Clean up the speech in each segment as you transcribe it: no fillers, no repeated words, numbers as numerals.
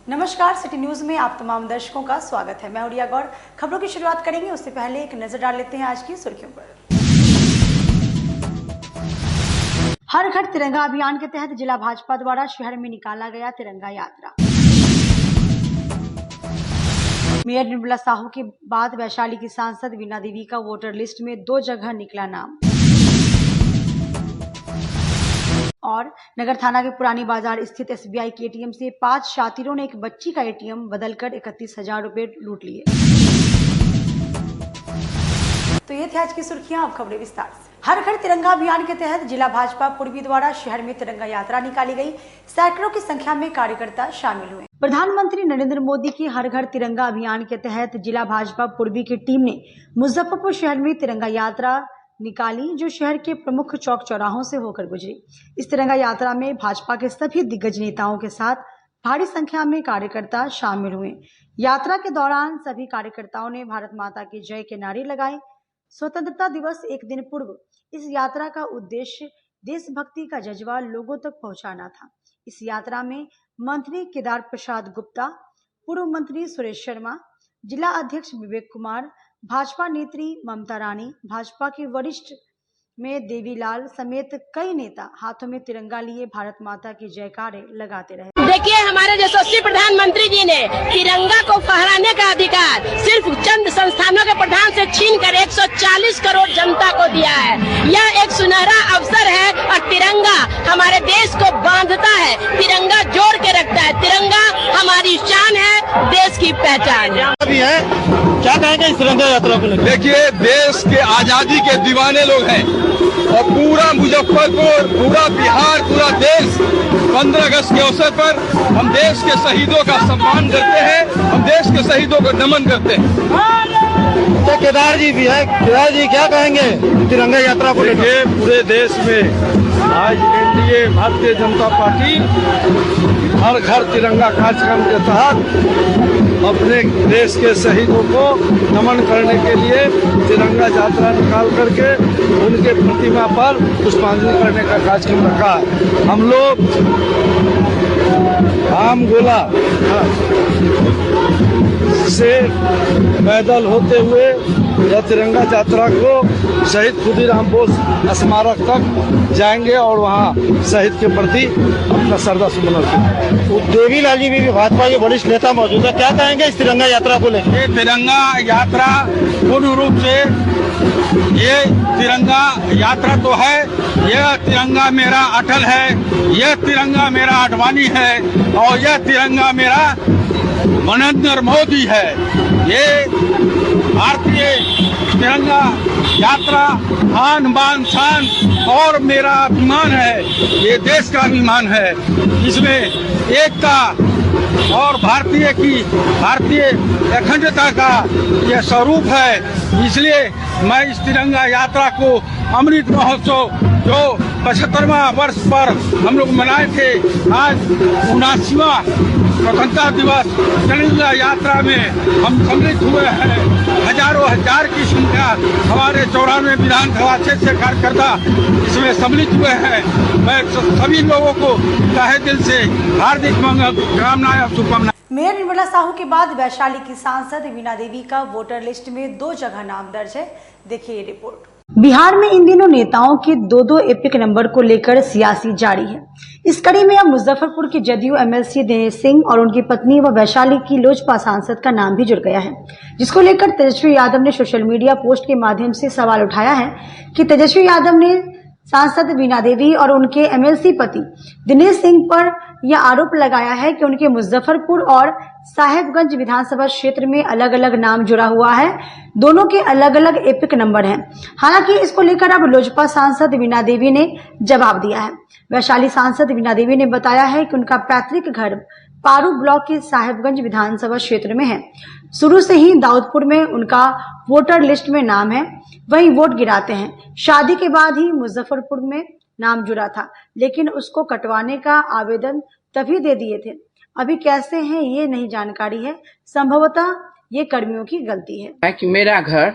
नमस्कार, city news में आप तमाम दर्शकों का स्वागत है। मैं उड़िया गौर। खबरों की शुरुआत करेंगे, उससे पहले एक नजर डाल लेते हैं आज की सुर्खियों पर। हर घर तिरंगा अभियान के तहत जिला भाजपा द्वारा शहर में निकाला गया तिरंगा यात्रा। मेयर निर्मला साहू के बाद वैशाली की सांसद वीणा देवी का वोटर लिस्ट में 2 जगह निकला नाम। और नगर थाना के पुरानी बाजार स्थित एसबीआई के एटीएम से 5 शातिरों ने एक बच्ची का एटीएम बदलकर 31,000 रुपए लूट लिए। तो ये थी आज की सुर्खियां, अब खबरें विस्तार से। हर घर तिरंगा अभियान के तहत जिला भाजपा पूर्वी द्वारा शहर में तिरंगा यात्रा निकाली गई। सैकड़ों की संख्या में कार्यकर्ता शामिल हुए। प्रधानमंत्री नरेंद्र मोदी की हर घर तिरंगा अभियान के तहत जिला भाजपा पूर्वी की टीम ने मुजफ्फरपुर शहर में तिरंगा यात्रा निकाली, जो शहर के प्रमुख चौक चौराहों से होकर गुजरी। इस तिरंगा यात्रा में भाजपा के सभी दिग्गज नेताओं के साथ भारी संख्या में कार्यकर्ता शामिल हुए। यात्रा के दौरान सभी कार्यकर्ताओं ने भारत माता की जय के नारे लगाए। स्वतंत्रता दिवस एक दिन पूर्व इस यात्रा का उद्देश्य देशभक्ति का जज्बा लोगों तक पहुंचाना था। इस यात्रा में मंत्री केदार प्रसाद गुप्ता, पूर्व मंत्री सुरेश शर्मा, जिला अध्यक्ष विवेक कुमार, भाजपा नेत्री ममता रानी, भाजपा के वरिष्ठ में देवीलाल समेत कई नेता हाथों में तिरंगा लिए भारत माता की जयकारे लगाते रहे। देखिए, हमारे यशस्वी प्रधानमंत्री जी ने तिरंगा को फहराने का अधिकार सिर्फ चंद संस्थानों के प्रधान से छीनकर 140 करोड़ जनता को दिया है। यह एक सुनहरा अवसर है और तिरंगा हमारे देश को बांधता है, तिरंगा जोड़ के रखता है। तिरंगा हमारी शान है, देश की पहचान है। क्या कहेंगे इस तिरंगा यात्रा को लेकर? देखिए, देश के आजादी के दीवाने लोग हैं और पूरा मुजफ्फरपुर, पूरा बिहार, पूरा देश 15 अगस्त के अवसर पर हम देश के शहीदों का सम्मान करते हैं, हम देश के शहीदों को नमन करते हैं। तो केदार जी भी है, केदार जी क्या कहेंगे तिरंगा यात्रा को लेकर? पूरे देश में आज एनडीए भारतीय जनता पार्टी हर घर तिरंगा कार्यक्रम के तहत अपने देश के शहीदों को नमन करने के लिए तिरंगा यात्रा निकाल करके उनके प्रतिमा पर पुष्पांजलि करने का कार्यक्रम रखा है। हम लोग आम गोला से पैदल होते हुए यह तिरंगा यात्रा को शहीद खुदीराम बोस स्मारक तक जाएंगे और वहाँ शहीद के प्रति अपना श्रद्धा सुमन अर्पित। देवीलाल जी भी भाजपा के वरिष्ठ नेता मौजूद है, क्या कहेंगे इस तिरंगा यात्रा को लेकर? ये तिरंगा यात्रा पूर्ण रूप से ये तिरंगा यात्रा तो है, यह तिरंगा मेरा अटल है, यह तिरंगा मेरा आडवाणी है और यह तिरंगा मेरा नरेंद्र मोदी है। ये भारतीय तिरंगा यात्रा आन बान शान और मेरा अभिमान है, ये देश का अभिमान है। इसमें एकता और भारतीय अखंडता का यह स्वरूप है। इसलिए मैं इस तिरंगा यात्रा को अमृत महोत्सव जो 75वां वर्ष पर हम लोग मनाए थे, आज 79वां स्वतंत्रता दिवस तिरंगा यात्रा में हम सम्मिलित हुए हैं। हजारों हजार की संख्या हमारे 94 विधानसभा क्षेत्र से कार्यकर्ता इसमें सम्मिलित हुए हैं। मैं सभी लोगों को तहे दिल से हार्दिक कामनाएं और शुभकामनाएं। मेयर निर्मला साहू के बाद वैशाली की सांसद वीणा देवी का वोटर लिस्ट में 2 जगह नाम दर्ज है। देखिए ये रिपोर्ट। बिहार में इन दिनों नेताओं के 2-2 एपिक नंबर को लेकर सियासी जारी है। इस कड़ी में अब मुजफ्फरपुर के जदयू एमएलसी दिनेश सिंह और उनकी पत्नी व वैशाली की लोजपा सांसद का नाम भी जुड़ गया है, जिसको लेकर तेजस्वी यादव ने सोशल मीडिया पोस्ट के माध्यम से सवाल उठाया है कि तेजस्वी यादव ने सांसद वीणा देवी और उनके एमएलसी पति दिनेश सिंह पर यह आरोप लगाया है कि उनके मुजफ्फरपुर और साहेबगंज विधानसभा क्षेत्र में अलग अलग नाम जुड़ा हुआ है, दोनों के अलग अलग एपिक नंबर हैं। हालांकि इसको लेकर अब लोजपा सांसद वीणा देवी ने जवाब दिया है। वैशाली सांसद वीणा देवी ने बताया है कि उनका पैतृक घर पारू ब्लॉक के साहेबगंज विधानसभा क्षेत्र में है। शुरू से ही दाऊदपुर में उनका वोटर लिस्ट में नाम है, वहीं वोट गिराते हैं। शादी के बाद ही मुजफ्फरपुर में नाम जुड़ा था, लेकिन उसको कटवाने का आवेदन तभी दे दिए थे। अभी कैसे हैं ये नहीं जानकारी है, संभवतः ये कर्मियों की गलती है। कि मेरा घर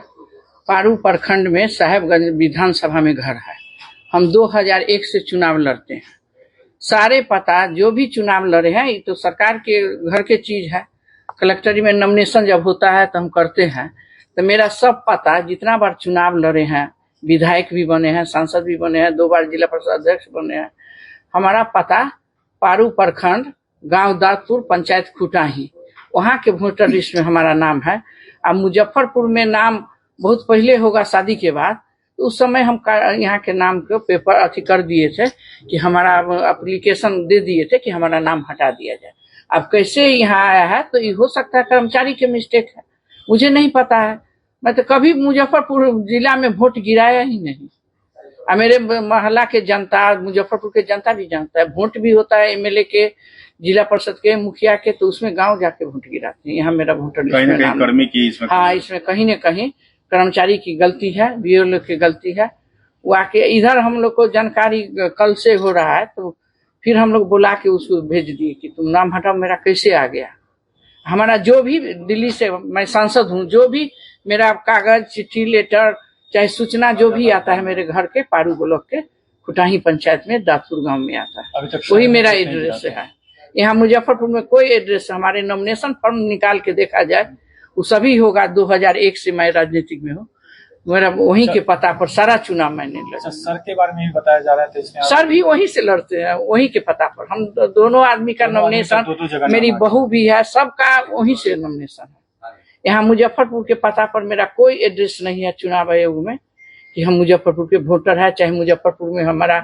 पारू प्रखंड में साहेबगंज विधानसभा में घर है। हम 2001 से चुनाव लड़ते हैं। सारे पता जो भी चुनाव लड़े हैं, ये तो सरकार के घर के चीज है। कलेक्टरी में नॉमिनेशन जब होता है तो हम करते हैं, तो मेरा सब पता, जितना बार चुनाव लड़े हैं, विधायक भी बने हैं, सांसद भी बने हैं, 2 बार जिला परिषद अध्यक्ष बने हैं, हमारा पता पारू प्रखंड, गांव दादपुर, पंचायत खुटाही, वहां के वोटर लिस्ट में हमारा नाम है। अब मुजफ्फरपुर में नाम बहुत पहले होगा शादी के बाद, तो उस समय हम यहाँ के नाम को पेपर अथी कर दिए थे कि हमारा एप्लीकेशन दे दिए थे कि हमारा नाम हटा दिया जाए। अब कैसे यहाँ आया है, तो ये हो सकता है कर्मचारी के मिस्टेक है, मुझे नहीं पता है। मैं तो कभी मुजफ्फरपुर जिला में वोट गिराया ही नहीं। और मेरे मोहल्ला के जनता, मुजफ्फरपुर के जनता भी जानता है, वोट भी होता है एमएलए के, जिला परिषद के, मुखिया के, तो उसमें गांव जाके वोट गिराते हैं। यहाँ मेरा वोटर लिस्ट में नाम, कर्मी की इसमें, हाँ, इसमें कहीं न कहीं कर्मचारी की गलती है, बीएलओ की गलती है। वो आके इधर हम लोग को जानकारी कल से हो रहा है, तो फिर हम लोग बुला के उसको भेज दिए कि तुम नाम हटाओ। मेरा कैसे आ गया? हमारा जो भी दिल्ली से, मैं सांसद हूँ, जो भी मेरा कागज, चिट्ठी, लेटर, चाहे सूचना जो भी आता है मेरे घर के पारू ब्लॉक के खुटाही पंचायत में दादपुर गांव में आता है, वही मेरा एड्रेस है। यहाँ मुजफ्फरपुर में कोई एड्रेस, हमारे नॉमिनेशन फॉर्म निकाल के देखा जाए, वो सभी होगा 2001 से मैं राजनीतिक में हूँ, मेरा वहीं के पता पर सारा चुनाव मैंने लड़ा। सर के बारे में भी बताया जा रहा है, सर भी वहीं से लड़ते हैं, वहीं के पता पर। हम दोनों आदमी का नॉमिनेशन, मेरी बहू भी है, सबका वहीं से नॉमिनेशन है। यहाँ मुजफ्फरपुर के पता पर मेरा कोई एड्रेस नहीं है चुनाव आयोग में कि हम मुजफ्फरपुर के वोटर है, चाहे मुजफ्फरपुर में हमारा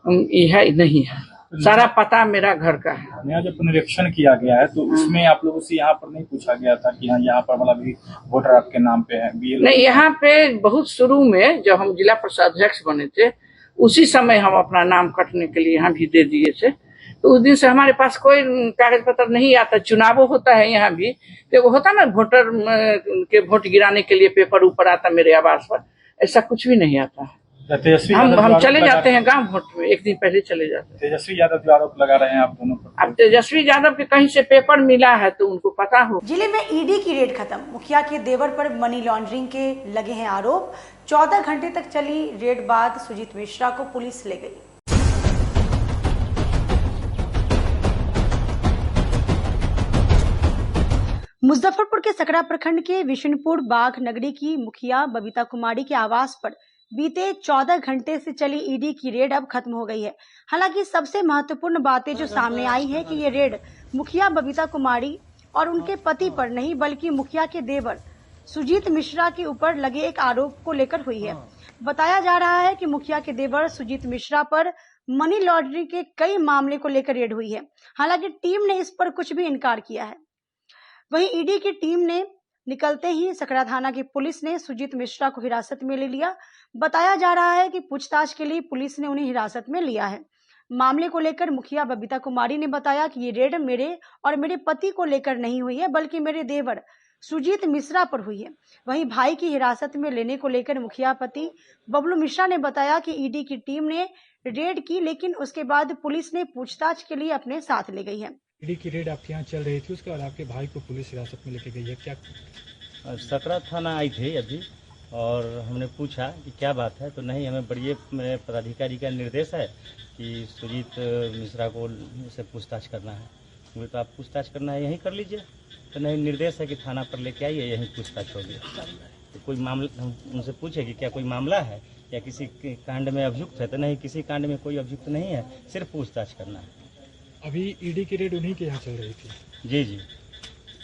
ये है नहीं है, सारा पता मेरा घर का है। यहाँ जब पुनरीक्षण किया गया है तो उसमें आप लोगों से यहाँ पर नहीं पूछा गया था कि हाँ यहाँ पर मतलब भी वोटर आपके नाम पे है? नहीं, यहाँ पे बहुत शुरू में जब हम जिला परिषद अध्यक्ष बने थे, उसी समय हम अपना नाम कटने के लिए यहाँ भी दे दिए थे। तो उस दिन से हमारे पास कोई कागज पत्र नहीं आता। चुनाव होता है यहाँ भी, तो वो होता ना वोटर के वोट गिराने के लिए पेपर ऊपर आता मेरे आवास पर, ऐसा कुछ भी नहीं आता है। हम चले जाते हैं गांव वोट में, एक दिन पहले चले जाते हैं। तेजस्वी यादव जो आरोप लगा रहे हैं आप दोनों पर, अब तेजस्वी यादव के कहीं से पेपर मिला है तो उनको पता हो। जिले में ईडी की रेड खत्म, मुखिया के देवर पर मनी लॉन्ड्रिंग के लगे हैं आरोप। 14 घंटे तक चली रेड बाद सुजीत मिश्रा को पुलिस ले गई। मुजफ्फरपुर के सकरा प्रखंड के विशुनपुर बाघ नगरी की मुखिया बबीता कुमारी के आवास पर बीते 14 घंटे से चली ईडी की रेड अब खत्म हो गई है। हालांकि सबसे महत्वपूर्ण बातें जो सामने आई है कि ये रेड मुखिया बबीता कुमारी और उनके पति पर नहीं, बल्कि मुखिया के देवर सुजीत मिश्रा के ऊपर लगे एक आरोप को लेकर हुई है। बताया जा रहा है कि मुखिया के देवर सुजीत मिश्रा पर मनी लॉन्ड्रिंग के कई मामले को लेकर रेड हुई है। हालांकि टीम ने इस पर कुछ भी इनकार किया है। वहीं ईडी की टीम ने निकलते ही सकरा थाना की पुलिस ने सुजीत मिश्रा को हिरासत में ले लिया। बताया जा रहा है कि पूछताछ के लिए पुलिस ने उन्हें हिरासत में लिया है। मामले को लेकर मुखिया बबीता कुमारी ने बताया कि ये रेड मेरे और मेरे पति को लेकर नहीं हुई है, बल्कि मेरे देवर सुजीत मिश्रा पर हुई है। वहीं भाई की हिरासत में लेने को लेकर मुखिया पति बबलू मिश्रा ने बताया कि ईडी की टीम ने रेड की, लेकिन उसके बाद पुलिस ने पूछताछ के लिए अपने साथ ले गई है। ईडी की रेड आपके यहाँ चल रही थी, उसके बाद आपके भाई को पुलिस हिरासत में लेके गई है, क्या? सकरा थाना आई थी अभी और हमने पूछा कि क्या बात है, तो नहीं, हमें बड़े पदाधिकारी का निर्देश है कि सुजीत मिश्रा को से पूछताछ करना है। मुझे तो आप पूछताछ करना है यहीं कर लीजिए, तो नहीं, निर्देश है कि थाना पर लेके आइए, यहीं पूछताछ होगी। तो कोई मामला, हम उनसे पूछे कि क्या कोई मामला है या किसी कांड में अभियुक्त है, तो नहीं, किसी कांड में कोई अभियुक्त नहीं है, सिर्फ पूछताछ करना है। अभी ईडी की रेड उन्हीं के यहाँ चल रही थी? जी जी।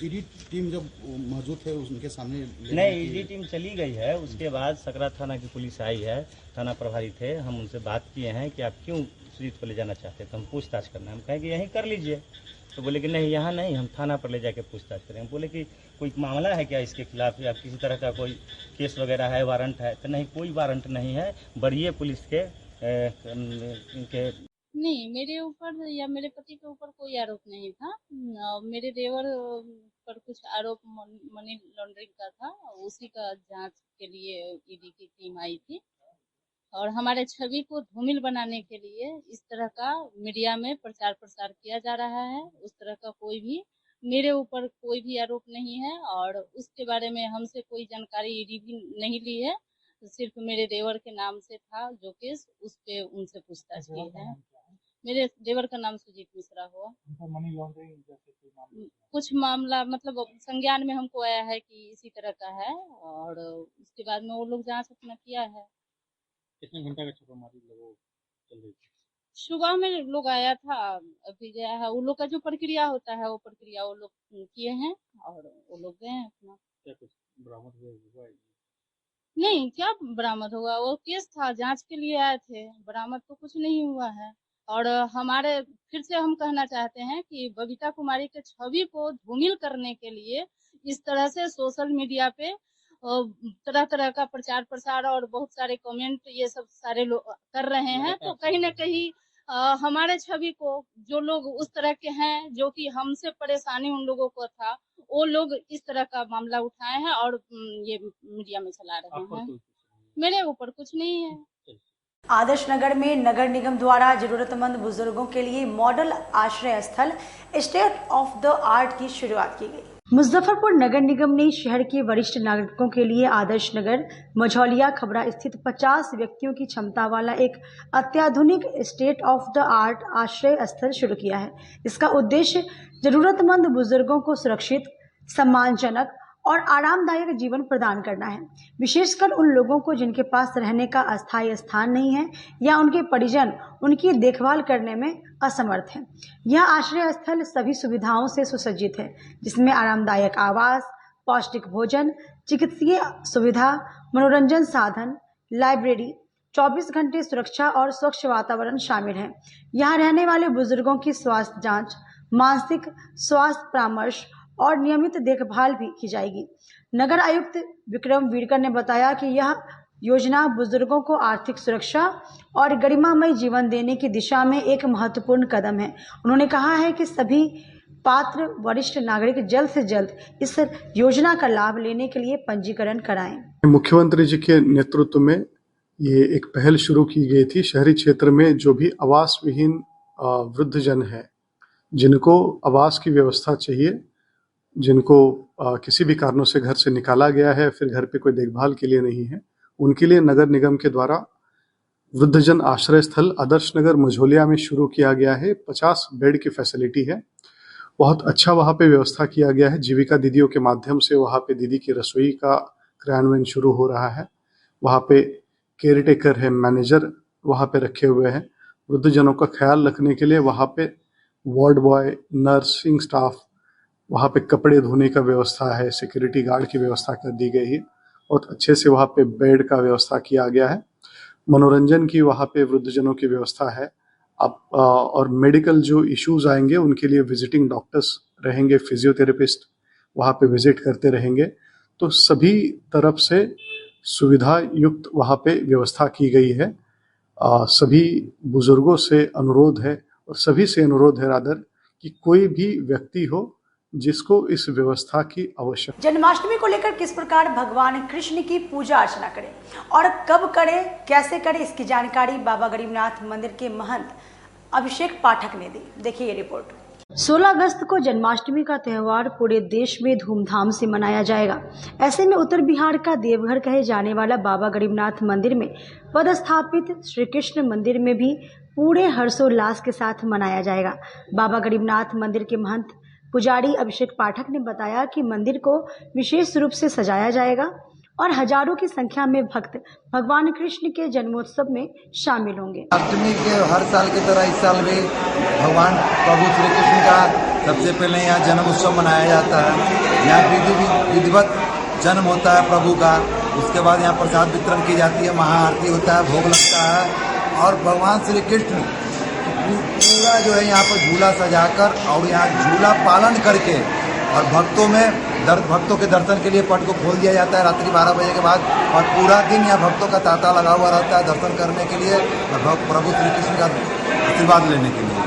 ईडी टीम जब मौजूद है उनके सामने नहीं, ईडी टीम चली गई है, उसके बाद सकरा थाना की पुलिस आई है, थाना प्रभारी थे, हम उनसे बात किए हैं कि आप क्यों सुजीत को ले जाना चाहते हैं, तो हम पूछताछ करना है। हम कहें कि यहीं कर लीजिए, तो बोले कि नहीं, यहाँ नहीं, हम थाना पर ले जाके पूछताछ करें। हम बोले कि कोई मामला है क्या इसके खिलाफ, या किसी तरह का कोई केस वगैरह है, वारंट है, तो नहीं, कोई वारंट नहीं है, बढ़िए पुलिस के नहीं, मेरे ऊपर या मेरे पति के ऊपर कोई आरोप नहीं था। मेरे देवर पर कुछ आरोप मनी लॉन्ड्रिंग का था, उसी का जांच के लिए ईडी की टीम आई थी और हमारे छवि को धूमिल बनाने के लिए इस तरह का मीडिया में प्रचार प्रसार किया जा रहा है। उस तरह का कोई भी मेरे ऊपर कोई भी आरोप नहीं है और उसके बारे में हमसे कोई जानकारी ईडी भी नहीं ली है। सिर्फ मेरे देवर के नाम से था जो केस, उस पे उनसे पूछताछ की है। मेरे देवर का नाम सुजीत मिश्रा हुआ। मनी लॉन्ड्रिंग जैसे कोई मामला? कुछ मामला मतलब संज्ञान में हमको आया है कि इसी तरह का है, और उसके बाद में वो लोग जांच अपना किया है। कितने घंटा का छापामारी लोग चल रही थी? सुबह में लोग आया था, अभी गया है। वो लोग का जो प्रक्रिया होता है वो प्रक्रिया वो लोग किए हैं और वो लोग गए हैं अपना। क्या कुछ बरामद हुआ है? नहीं, क्या बरामद होगा, वो केस था, जांच के लिए आए थे, बरामद तो कुछ नहीं हुआ है। और हमारे फिर से हम कहना चाहते हैं कि बबीता कुमारी के छवि को धूमिल करने के लिए इस तरह से सोशल मीडिया पे तरह तरह का प्रचार प्रसार और बहुत सारे कमेंट ये सब सारे लोग कर रहे हैं, तो कहीं ना कहीं हमारे छवि को जो लोग उस तरह के हैं, जो कि हमसे परेशानी उन लोगों को था, वो लोग इस तरह का मामला उठाए हैं और ये मीडिया में चला रहे हैं। मेरे ऊपर कुछ नहीं है। आदर्श नगर में नगर निगम द्वारा जरूरतमंद बुजुर्गों के लिए मॉडल आश्रय स्थल स्टेट ऑफ द आर्ट की शुरुआत की गई। मुजफ्फरपुर नगर निगम ने शहर के वरिष्ठ नागरिकों के लिए आदर्श नगर मझौलिया खबरा स्थित 50 व्यक्तियों की क्षमता वाला एक अत्याधुनिक स्टेट ऑफ द आर्ट आश्रय स्थल शुरू किया है। इसका उद्देश्य जरूरतमंद बुजुर्गों को सुरक्षित, सम्मानजनक और आरामदायक जीवन प्रदान करना है, विशेषकर उन लोगों को जिनके पास रहने का अस्थायी स्थान नहीं है या उनके परिजन उनकी देखभाल करने में असमर्थ हैं। यह आश्रय स्थल सभी सुविधाओं से सुसज्जित है, जिसमें आरामदायक आवास, पौष्टिक भोजन, चिकित्सीय सुविधा, मनोरंजन साधन, लाइब्रेरी, 24 घंटे सुरक्षा और स्वच्छ वातावरण शामिल है। यहाँ रहने वाले बुजुर्गों की स्वास्थ्य जांच, मानसिक स्वास्थ्य परामर्श और नियमित देखभाल भी की जाएगी। नगर आयुक्त विक्रम वीरकर ने बताया कि यह योजना बुजुर्गों को आर्थिक सुरक्षा और गरिमामय जीवन देने की दिशा में एक महत्वपूर्ण कदम है। उन्होंने कहा है कि सभी पात्र वरिष्ठ नागरिक जल्द से जल्द इस योजना का लाभ लेने के लिए पंजीकरण कराएं। मुख्यमंत्री जी के नेतृत्व में ये एक पहल शुरू की गई थी। शहरी क्षेत्र में जो भी आवास विहीन वृद्धजन है, जिनको आवास की व्यवस्था चाहिए, जिनको किसी भी कारणों से घर से निकाला गया है, फिर घर पे कोई देखभाल के लिए नहीं है, उनके लिए नगर निगम के द्वारा वृद्धजन आश्रय स्थल आदर्श नगर मझौलिया में शुरू किया गया है। 50 बेड की फैसिलिटी है। बहुत अच्छा वहाँ पे व्यवस्था किया गया है। जीविका दीदियों के माध्यम से वहाँ पे दीदी की रसोई का क्रियान्वयन शुरू हो रहा है। वहाँ पे केयर टेकर है, मैनेजर वहाँ पे रखे हुए हैं। वृद्धजनों का ख्याल रखने के लिए वहाँ पे वार्ड बॉय, नर्सिंग स्टाफ, वहाँ पे कपड़े धोने का व्यवस्था है, सिक्योरिटी गार्ड की व्यवस्था कर दी गई है। बहुत अच्छे से वहाँ पे बेड का व्यवस्था किया गया है। मनोरंजन की वहाँ पे वृद्धजनों की व्यवस्था है। अब और मेडिकल जो इश्यूज आएंगे उनके लिए विजिटिंग डॉक्टर्स रहेंगे, फिजियोथेरेपिस्ट वहाँ पे विजिट करते रहेंगे। तो सभी तरफ से सुविधा युक्त वहाँ पे व्यवस्था की गई है। सभी बुजुर्गों से अनुरोध है और सभी से अनुरोध है रादर कि कोई भी व्यक्ति हो जिसको इस व्यवस्था की आवश्यकता। जन्माष्टमी को लेकर किस प्रकार भगवान कृष्ण की पूजा अर्चना करें और कब करें, कैसे करें, इसकी जानकारी बाबा गरीबनाथ मंदिर के महंत अभिषेक पाठक ने दी। देखिए ये रिपोर्ट। 16 अगस्त को जन्माष्टमी का त्यौहार पूरे देश में धूमधाम से मनाया जाएगा। ऐसे में उत्तर बिहार का देवघर कहे जाने वाला बाबा गरीबनाथ मंदिर में पदस्थापित श्री कृष्ण मंदिर में भी पूरे हर्षोल्लास के साथ मनाया जाएगा। बाबा गरीबनाथ मंदिर के महंत पुजारी अभिषेक पाठक ने बताया कि मंदिर को विशेष रूप से सजाया जाएगा और हजारों की संख्या में भक्त भगवान कृष्ण के जन्मोत्सव में शामिल होंगे। अष्टमी के हर साल की तरह इस साल भी भगवान प्रभु श्री कृष्ण का सबसे पहले यहाँ जन्म उत्सव मनाया जाता है। यहाँ विधिवत जन्म होता है प्रभु का। उसके बाद यहाँ प्रसाद वितरण की जाती है, महाआरती होता है, भोग लगता है और भगवान श्री कृष्ण पूरा जो है यहाँ पर झूला सजाकर और यहाँ झूला पालन करके और भक्तों के दर्शन के लिए पट को खोल दिया जाता है रात्रि 12 बजे के बाद और पूरा दिन यहाँ भक्तों का तांता लगा हुआ रहता है दर्शन करने के लिए और प्रभु श्री कृष्ण का आशीर्वाद लेने के लिए।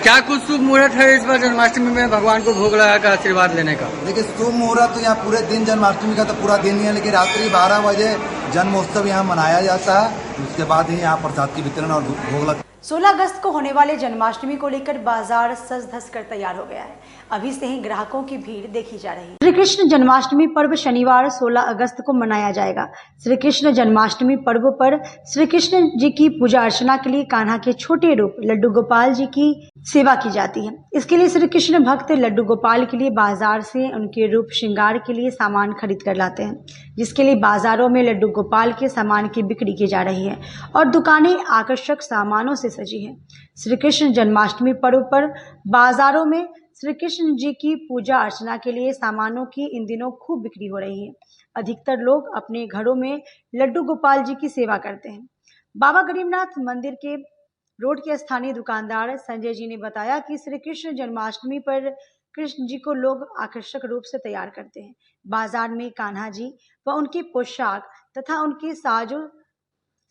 क्या कुछ शुभ मुहूर्त है इस बार जन्माष्टमी में भगवान को भोग लगाकर आशीर्वाद लेने का? देखिए शुभ मुहूर्त तो यहाँ पूरे दिन जन्माष्टमी का तो पूरा दिन ही है, लेकिन रात्रि 12 बजे जन्मोत्सव यहाँ मनाया जाता है। उसके बाद ही यहाँ प्रसाद की वितरण और भोग लगता है। 16 अगस्त को होने वाले जन्माष्टमी को लेकर बाजार सज धज कर तैयार हो गया है। अभी से ही ग्राहकों की भीड़ देखी जा रही है। श्री कृष्ण जन्माष्टमी पर्व शनिवार 16 अगस्त को मनाया जाएगा। श्री कृष्ण जन्माष्टमी पर्व पर श्री कृष्ण जी की पूजा अर्चना के लिए कान्हा के छोटे रूप लड्डू गोपाल जी की सेवा की जाती है। इसके लिए श्री कृष्ण भक्त लड्डू गोपाल के लिए बाजार से उनके रूप श्रृंगार के लिए सामान खरीद कर लाते हैं, जिसके लिए बाजारों में लड्डू गोपाल के सामान की बिक्री की जा रही है और दुकानें आकर्षक सामानों से सजी हैं। श्री कृष्ण जन्माष्टमी पर्व पर बाजारों में श्री कृष्ण जी की पूजा अर्चना के लिए सामानों की इन दिनों खूब बिक्री हो रही है। अधिकतर लोग अपने घरों में लड्डू गोपाल जी की सेवा करते हैं। बाबा गरीबनाथ मंदिर के रोड के स्थानीय दुकानदार संजय जी ने बताया कि श्री कृष्ण जन्माष्टमी पर कृष्ण जी को लोग आकर्षक रूप से तैयार करते हैं। बाजार में कान्हा जी व उनकी पोशाक तथा उनके साजो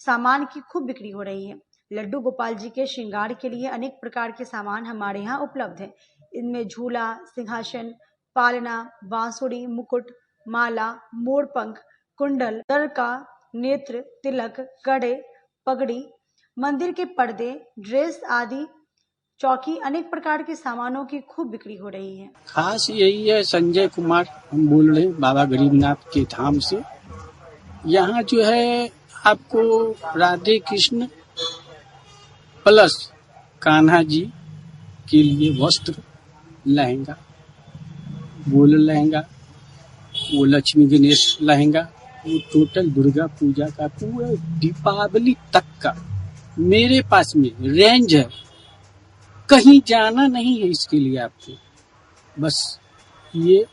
सामान की खूब बिक्री हो रही है। लड्डू गोपाल जी के श्रृंगार के लिए अनेक प्रकार के सामान हमारे यहाँ उपलब्ध है। इनमें झूला, सिंहासन, पालना, बांसुरी, मुकुट, माला, मोरपंख, कुंडल, दरका, नेत्र, तिलक, कड़े, पगड़ी, मंदिर के पर्दे, ड्रेस आदि चौकी अनेक प्रकार के सामानों की खूब बिक्री हो रही है। खास यही है, संजय कुमार हम बोल रहे हैं बाबा गरीबनाथ के धाम से। यहाँ जो है आपको राधे कृष्ण प्लस कान्हा जी के लिए वस्त्र, लहंगा, गोल लहंगा, वो लक्ष्मी गणेश लहंगा, वो टोटल दुर्गा पूजा का पूरा दीपावली तक का मेरे पास में रेंज है। कहीं जाना नहीं है इसके लिए आपको, बस ये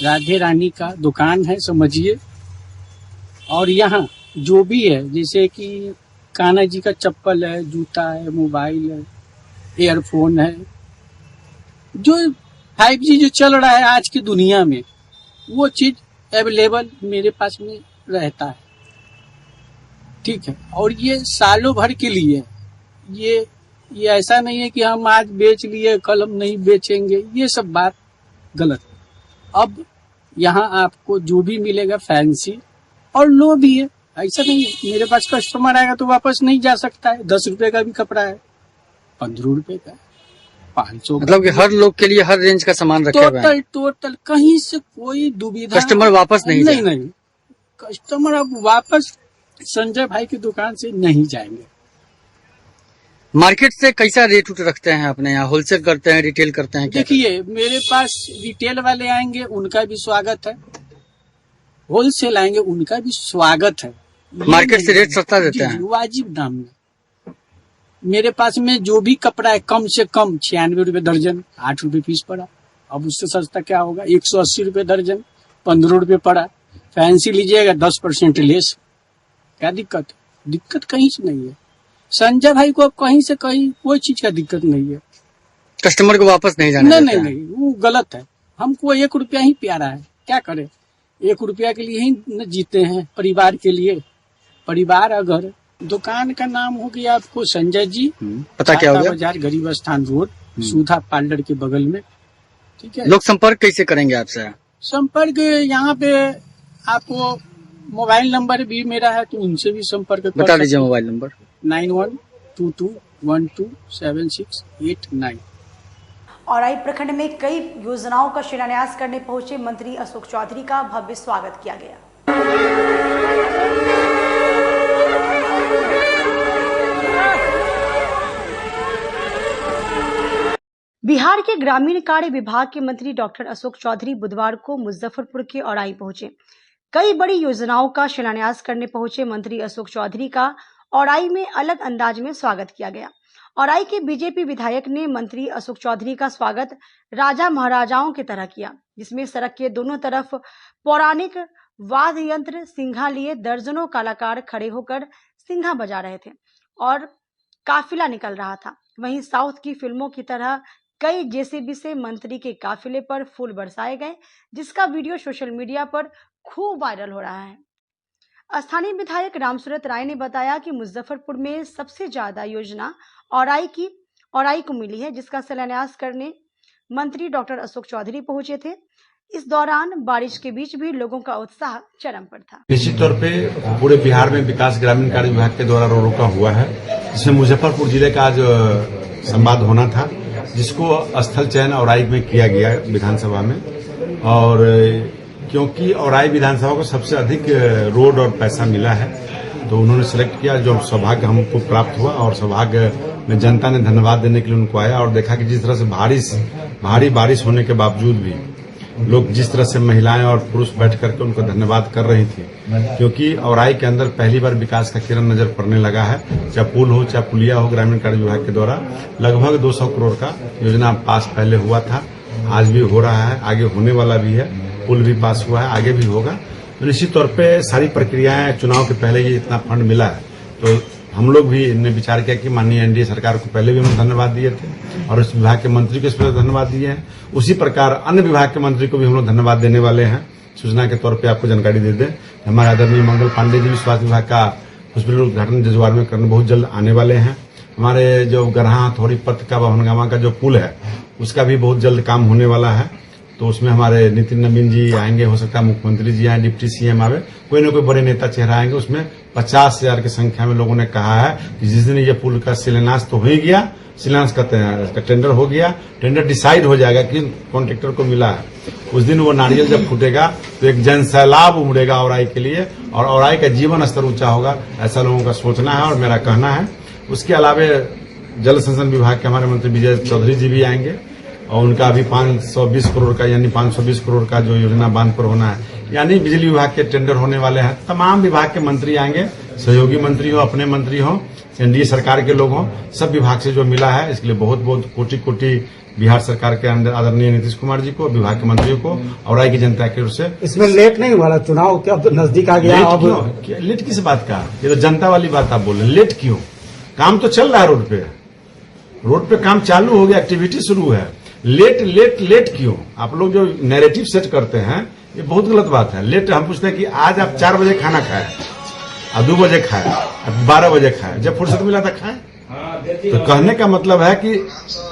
राधे रानी का दुकान है समझिए। और यहाँ जो भी है, जैसे कि कान्हा जी का चप्पल है, जूता है, मोबाइल है, एयरफोन है, जो 5G जो चल रहा है आज की दुनिया में, वो चीज अवेलेबल मेरे पास में रहता है। ठीक है, और ये सालों भर के लिए ये ऐसा नहीं है कि हम आज बेच लिए कल हम नहीं बेचेंगे, ये सब बात गलत। अब यहाँ आपको जो भी मिलेगा फैंसी और लो भी है, ऐसा नहीं है। मेरे पास कस्टमर आएगा तो वापस नहीं जा सकता है। 10 रुपए का भी कपड़ा है, 15 रुपए का, 500, मतलब कि हर लोग के लिए हर रेंज का सामान रखा हुआ है। टोटल कहीं से कोई दुविधा, कस्टमर वापस नहीं कस्टमर अब वापस संजय भाई की दुकान से नहीं जाएंगे। मार्केट से कैसा रेट उठ रखते हैं अपने यहाँ? होलसेल करते हैं, रिटेल करते हैं? देखिए, मेरे पास रिटेल वाले आएंगे उनका भी स्वागत है, होलसेल आएंगे उनका भी स्वागत है। मार्केट से रेट सस्ता देते हैं, वाजिब दाम में। मेरे पास में जो भी कपड़ा है कम से कम 96 रुपए दर्जन, 8 रुपए पीस पड़ा। अब उससे सस्ता क्या होगा? 180 रुपए दर्जन, 15 रुपए पड़ा। फैंसी लीजिएगा 10% लेस। क्या दिक्कत? दिक्कत कहीं से नहीं है। संजय भाई को अब कहीं से कहीं कोई चीज का दिक्कत नहीं है। कस्टमर को वापस नहीं जाने देते हैं। नहीं, वो गलत है। हमको 1 रुपया ही प्यारा है, क्या करें? 1 रुपया के लिए ही न जीते हैं, परिवार के लिए। परिवार अगर दुकान का नाम हो गया आपको संजय जी, पता क्या हो गया? बाजार, गरीब स्थान रोड, सुधा पार्लर के बगल में। ठीक है। लोग संपर्क कैसे करेंगे आपसे? संपर्क यहाँ पे आपको मोबाइल नंबर भी मेरा है, तो उनसे भी संपर्क बता दीजिए। Mobile number 9122127689। औराई प्रखंड में कई योजनाओं का शिलान्यास करने पहुंचे मंत्री अशोक चौधरी का भव्य स्वागत किया गया। बिहार के ग्रामीण कार्य विभाग के मंत्री डॉक्टर अशोक चौधरी बुधवार को मुजफ्फरपुर के औराई पहुंचे। कई बड़ी योजनाओं का शिलान्यास करने पहुंचे मंत्री अशोक चौधरी का औराई में अलग अंदाज में स्वागत किया गया। औराई के बीजेपी विधायक ने मंत्री अशोक चौधरी का स्वागत राजा महाराजाओं की तरह किया, जिसमें सड़क के दोनों तरफ पौराणिक वाद्य यंत्र सिंघा लिए दर्जनों कलाकार खड़े होकर सिंघा बजा रहे थे और काफिला निकल रहा था। वहीं साउथ की फिल्मों की तरह कई जेसीबी से मंत्री के काफिले पर फूल बरसाए गए, जिसका वीडियो सोशल मीडिया पर खूब वायरल हो रहा है। स्थानीय विधायक रामसूरत राय ने बताया कि मुजफ्फरपुर में सबसे ज्यादा योजना औराई को मिली है, जिसका शिलान्यास करने मंत्री डॉक्टर अशोक चौधरी पहुंचे थे। इस दौरान बारिश के बीच भी लोगों का उत्साह चरम पर था। निश्चित तौर पे पूरे बिहार में विकास ग्रामीण कार्य विभाग के द्वारा रोका हुआ है, जिसमें मुजफ्फरपुर जिले का आज संवाद होना था, जिसको स्थल चयन औराई में किया गया विधानसभा में। और क्योंकि औराई विधानसभा को सबसे अधिक रोड और पैसा मिला है, तो उन्होंने सिलेक्ट किया, जो सौभाग्य हमको प्राप्त हुआ। और सौभाग्य में जनता ने धन्यवाद देने के लिए उनको आया और देखा कि जिस तरह से भारी बारिश होने के बावजूद भी लोग जिस तरह से महिलाएं और पुरुष बैठ करके उनको धन्यवाद कर रही थी, क्योंकि औराई के अंदर पहली बार विकास का किरण नजर पड़ने लगा है। चाहे पुल हो, चाहे पुलिया हो, ग्रामीण कार्य विभाग के द्वारा लगभग 200 करोड़ का योजना पास पहले हुआ था, आज भी हो रहा है, आगे होने वाला भी है। पुल भी पास हुआ है, आगे भी होगा। तो निश्चित तौर पे सारी प्रक्रियाएं, चुनाव के पहले ये इतना फंड मिला है, तो हम लोग भी ने विचार किया कि माननीय एनडीए सरकार को पहले भी हम धन्यवाद दिए थे और उस विभाग के मंत्री को इस पर धन्यवाद दिए हैं। उसी प्रकार अन्य विभाग के मंत्री को भी हम लोग धन्यवाद देने वाले हैं। सूचना के तौर पे आपको जानकारी दे दें, हमारे आदरणीय मंगल पांडे जी भी स्वास्थ्य विभाग का हॉस्पिटल उद्घाटन जजुआर में करने बहुत जल्द आने वाले हैं। हमारे जो गरहा थोड़ी पथ का भवनगामा का जो पुल है, उसका भी बहुत जल्द काम होने वाला है, तो उसमें हमारे नितिन नवीन जी आएंगे, हो सकता है मुख्यमंत्री जी आए, डिप्टी सीएम आवे, कोई न कोई बड़े नेता चेहरा आएंगे। उसमें 50,000 की संख्या में लोगों ने कहा है कि जिस दिन ये पुल का शिलान्यास तो हो ही गया, शिलान्यास कहते हैं, इसका टेंडर हो गया, टेंडर डिसाइड हो जाएगा कि कॉन्ट्रेक्टर को मिला है, उस दिन वो नारियल जब फूटेगा तो एक जन सैलाब उमड़ेगा औराई के लिए और औराई का जीवन स्तर ऊंचा होगा, ऐसा लोगों का सोचना है और मेरा कहना है। उसके अलावा जल संसाधन विभाग के हमारे मंत्री विजय चौधरी जी भी आएंगे और उनका अभी 520 करोड़ का यानी 520 करोड़ का जो योजना बांध पर होना है, यानी बिजली विभाग के टेंडर होने वाले हैं। तमाम विभाग के मंत्री आएंगे, सहयोगी मंत्री हो, अपने मंत्री हो, एनडीए सरकार के लोग हों, सब विभाग से जो मिला है, इसके लिए बहुत बहुत कोटि कोटि बिहार सरकार के अंदर आदरणीय नीतीश कुमार जी को, विभाग के मंत्रियों को, औराई की जनता की ओर से। इसमें लेट नहीं हुआ चुनाव, क्या अब नजदीक आ गया? अब लेट किस बात का? ये तो जनता वाली बात आप बोल रहे हैं। लेट क्यों? काम तो चल रहा है, रोड पे काम चालू हो गया, एक्टिविटी शुरू है। लेट लेट लेट क्यों? आप लोग जो नैरेटिव सेट करते हैं, ये बहुत गलत बात है। लेट हम पूछते हैं कि आज आप 4 बजे खाना खाए, और 2 बजे खाए, 12 बजे खाए, जब फुर्सत मिला था खाए। तो कहने का मतलब है कि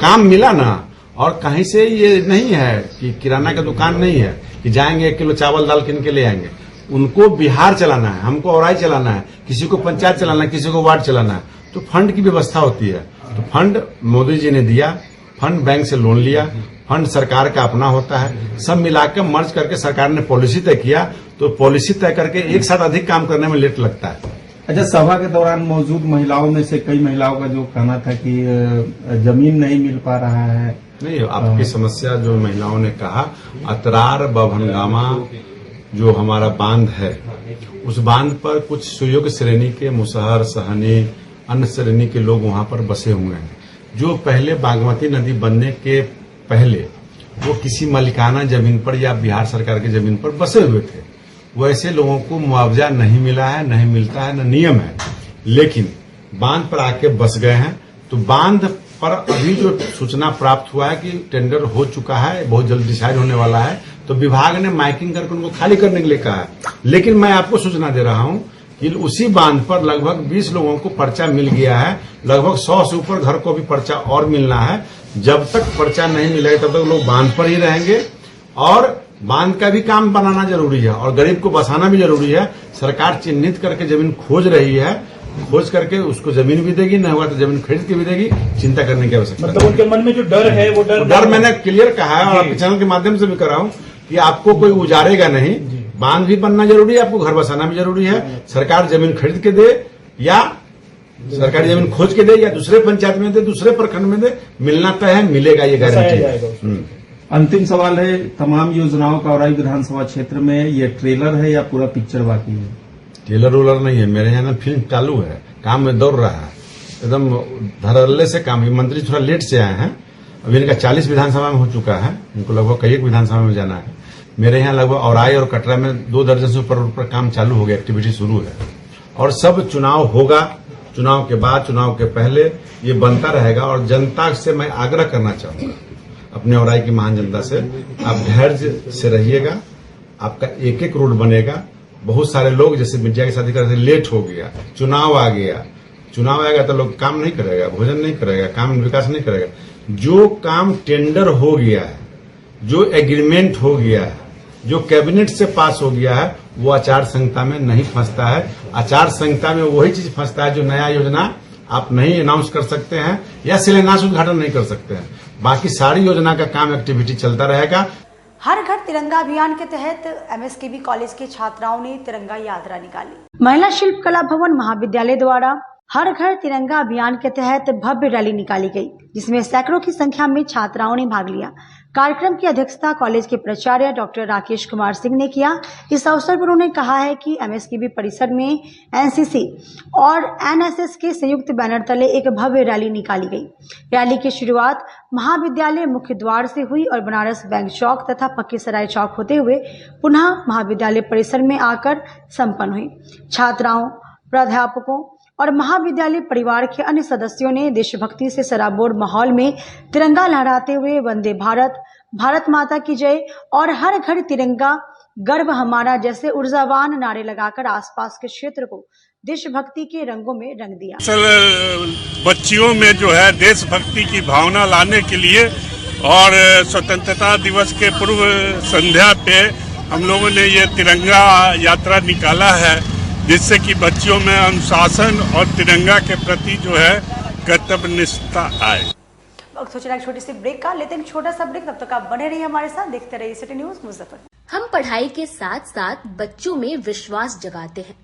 काम मिला ना, और कहीं से ये नहीं है कि किराना का दुकान नहीं है कि जाएंगे 1 किलो चावल दाल किन के ले आएंगे। उनको बिहार चलाना है, हमको औराई चलाना है, किसी को पंचायत चलाना है, किसी को वार्ड चलाना है, तो फंड की व्यवस्था होती है। तो फंड मोदी जी ने दिया, फंड बैंक से लोन लिया, फंड सरकार का अपना होता है, सब मिलाकर मर्ज करके सरकार ने पॉलिसी तय किया, तो पॉलिसी तय करके एक साथ अधिक काम करने में लेट लगता है। अच्छा, सभा के दौरान मौजूद महिलाओं में से कई महिलाओं का जो कहना था कि जमीन नहीं मिल पा रहा है। नहीं, आपकी समस्या जो महिलाओं ने कहा, अतरार बभनगामा जो हमारा बांध है, उस बांध पर कुछ सुयोग्य श्रेणी के मुसहर, सहनी, अन्य श्रेणी के लोग वहां पर बसे हुए हैं, जो पहले बागमती नदी बनने के पहले वो किसी मालिकाना जमीन पर या बिहार सरकार की जमीन पर बसे हुए थे। वैसे लोगों को मुआवजा नहीं मिला है, नहीं मिलता है, न नियम है, लेकिन बांध पर आके बस गए हैं। तो बांध पर अभी जो सूचना प्राप्त हुआ है कि टेंडर हो चुका है, बहुत जल्द डिसाइड होने वाला है, तो विभाग ने माइकिंग करके उनको खाली करने के लिए कहा है। लेकिन मैं आपको सूचना दे रहा हूं कि उसी बांध पर लगभग 20 लोगों को पर्चा मिल गया है, लगभग 100 से ऊपर घर को भी पर्चा और मिलना है। जब तक पर्चा नहीं मिलेगा तब तक लोग बांध पर ही रहेंगे, और बांध का भी काम बनाना जरूरी है और गरीब को बसाना भी जरूरी है। सरकार चिन्हित करके जमीन खोज रही है, खोज करके उसको जमीन भी देगी, नहीं हुआ तो जमीन खरीद के भी देगी। चिंता करने की आवश्यकता मतलब उनके मन में जो डर है वो डर मैंने क्लियर कहा है और आपके चैनल के माध्यम से भी कर रहा हूँ कि आपको कोई उजारेगा नहीं। बांध भी बनना जरूरी है, आपको घर बसाना भी जरूरी है। सरकार जमीन खरीद के दे या सरकारी जमीन खोज के दे या दूसरे पंचायत में दे, दूसरे प्रखंड में दे, मिलना तय है, मिलेगा, ये गारंटी है। अंतिम सवाल है, तमाम योजनाओं का औराई विधानसभा क्षेत्र में ये ट्रेलर है या पूरा पिक्चर बाकी है? ट्रेलर रोलर नहीं है, मेरे यहाँ फिल्म चालू है, काम में दौड़ रहा है, एकदम धड़ल्ले से काम। मंत्री थोड़ा लेट से आए हैं, अभी इनका 40 विधानसभा में हो चुका है, इनको लगभग कई एक विधानसभा में जाना है। मेरे यहाँ लगभग औराई और कटरा में 2 दर्जन से ऊपर काम चालू हो गया, एक्टिविटी शुरू है, और सब चुनाव होगा, चुनाव के बाद, चुनाव के पहले ये बनता रहेगा। और जनता से मैं आग्रह करना चाहूंगा, अपने औराई की महान जनता से, आप धैर्य से रहिएगा, आपका एक एक रोड बनेगा। बहुत सारे लोग जैसे मीडिया के साथ करते लेट हो गया, चुनाव आ गया, चुनाव आएगा तो लोग काम नहीं करेगा, भोजन नहीं करेगा, काम विकास नहीं करेगा। जो काम टेंडर हो गया है, जो एग्रीमेंट हो गया है, जो कैबिनेट से पास हो गया है वो आचार संहिता में नहीं फंसता है। आचार संहिता में वही चीज फंसता है जो नया योजना आप नहीं अनाउंस कर सकते हैं या शिलान्यास उद्घाटन नहीं कर सकते हैं। बाकी सारी योजना का काम एक्टिविटी चलता रहेगा। हर घर तिरंगा अभियान के तहत एमएसकेबी कॉलेज के छात्राओं ने तिरंगा यात्रा निकाली। महिला शिल्प कला भवन महाविद्यालय द्वारा हर घर तिरंगा अभियान के तहत भव्य रैली निकाली गई, जिसमें सैकड़ों की संख्या में छात्राओं ने भाग लिया। कार्यक्रम की अध्यक्षता कॉलेज के प्राचार्य डॉक्टर राकेश कुमार सिंह ने किया। इस अवसर पर उन्होंने कहा है कि एमएसकेबी परिसर में एनसीसी और एनएसएस के संयुक्त बैनर तले एक भव्य रैली निकाली गई। रैली की शुरुआत महाविद्यालय मुख्य द्वार से हुई और बनारस बैंक चौक तथा पक्की सराय चौक होते हुए पुनः महाविद्यालय परिसर में आकर संपन्न हुई। छात्राओं, प्राध्यापकों और महाविद्यालय परिवार के अन्य सदस्यों ने देशभक्ति से सराबोर माहौल में तिरंगा लहराते हुए वंदे भारत, भारत माता की जय और हर घर तिरंगा गर्व हमारा जैसे ऊर्जावान नारे लगाकर आसपास के क्षेत्र को देशभक्ति के रंगों में रंग दिया। बच्चियों में जो है देशभक्ति की भावना लाने के लिए और स्वतंत्रता दिवस के पूर्व संध्या पे हम लोगों ने ये तिरंगा यात्रा निकाला है, जिससे कि बच्चियों में अनुशासन और तिरंगा के प्रति जो है कर्तव्यनिष्ठता आए। अब सोचना एक छोटी सी ब्रेक का, लेते हैं एक छोटा सा ब्रेक। तब तक आप बने रहिए हमारे साथ, देखते रहिए सिटी न्यूज मुजफ्फरपुर। हम पढ़ाई के साथ साथ बच्चों में विश्वास जगाते हैं।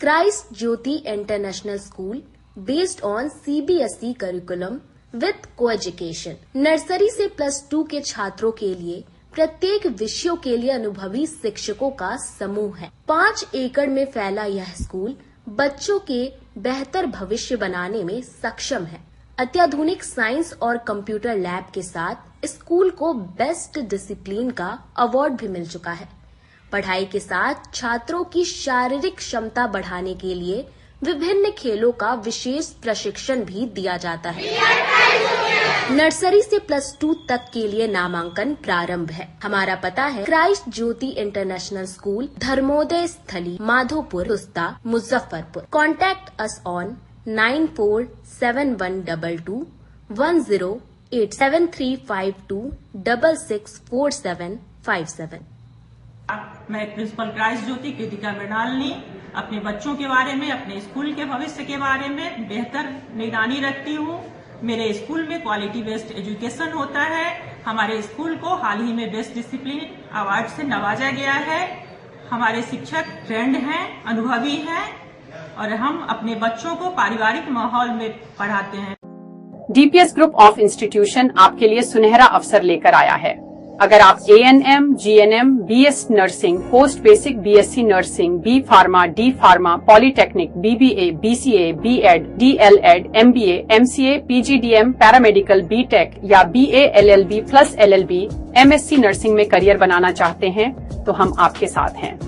Christ Jyoti international school based on CBSE curriculum with co-education, nursery से +2 के छात्रों के लिए प्रत्येक विषयों के लिए अनुभवी शिक्षकों का समूह है। 5 एकड़ में फैला यह स्कूल बच्चों के बेहतर भविष्य बनाने में सक्षम है। अत्याधुनिक साइंस और कंप्यूटर लैब के साथ स्कूल को बेस्ट डिसिप्लिन का अवार्ड भी मिल चुका है। पढ़ाई के साथ छात्रों की शारीरिक क्षमता बढ़ाने के लिए विभिन्न खेलों का विशेष प्रशिक्षण भी दिया जाता है। नर्सरी से +2 तक के लिए नामांकन प्रारंभ है। हमारा पता है Christ Jyoti international school, Dharmoday Sthali, Madhopur, Rusta, Muzaffarpur. Contact us on 9472108735264757। मैं प्रिंसिपल क्राइस्ट ज्योति कृतिका मृणालिनी अपने बच्चों के बारे में, अपने स्कूल के भविष्य के बारे में बेहतर निगरानी रखती हूँ। मेरे स्कूल में क्वालिटी बेस्ड एजुकेशन होता है। हमारे स्कूल को हाल ही में बेस्ट डिसिप्लिन अवार्ड से नवाजा गया है। हमारे शिक्षक ट्रेंड हैं, अनुभवी हैं और हम अपने बच्चों को पारिवारिक माहौल में पढ़ाते हैं। डीपीएस ग्रुप ऑफ इंस्टीट्यूशन आपके लिए सुनहरा अवसर लेकर आया है। अगर आप ANM, GNM, BS nursing, post basic BSc nursing, B pharma, D pharma, polytechnic, BBA, BCA, B.Ed, DLEd, MBA, MCA, PGDM, paramedical, BTech या BA LLB plus LLB, MSc nursing में करियर बनाना चाहते हैं तो हम आपके साथ हैं।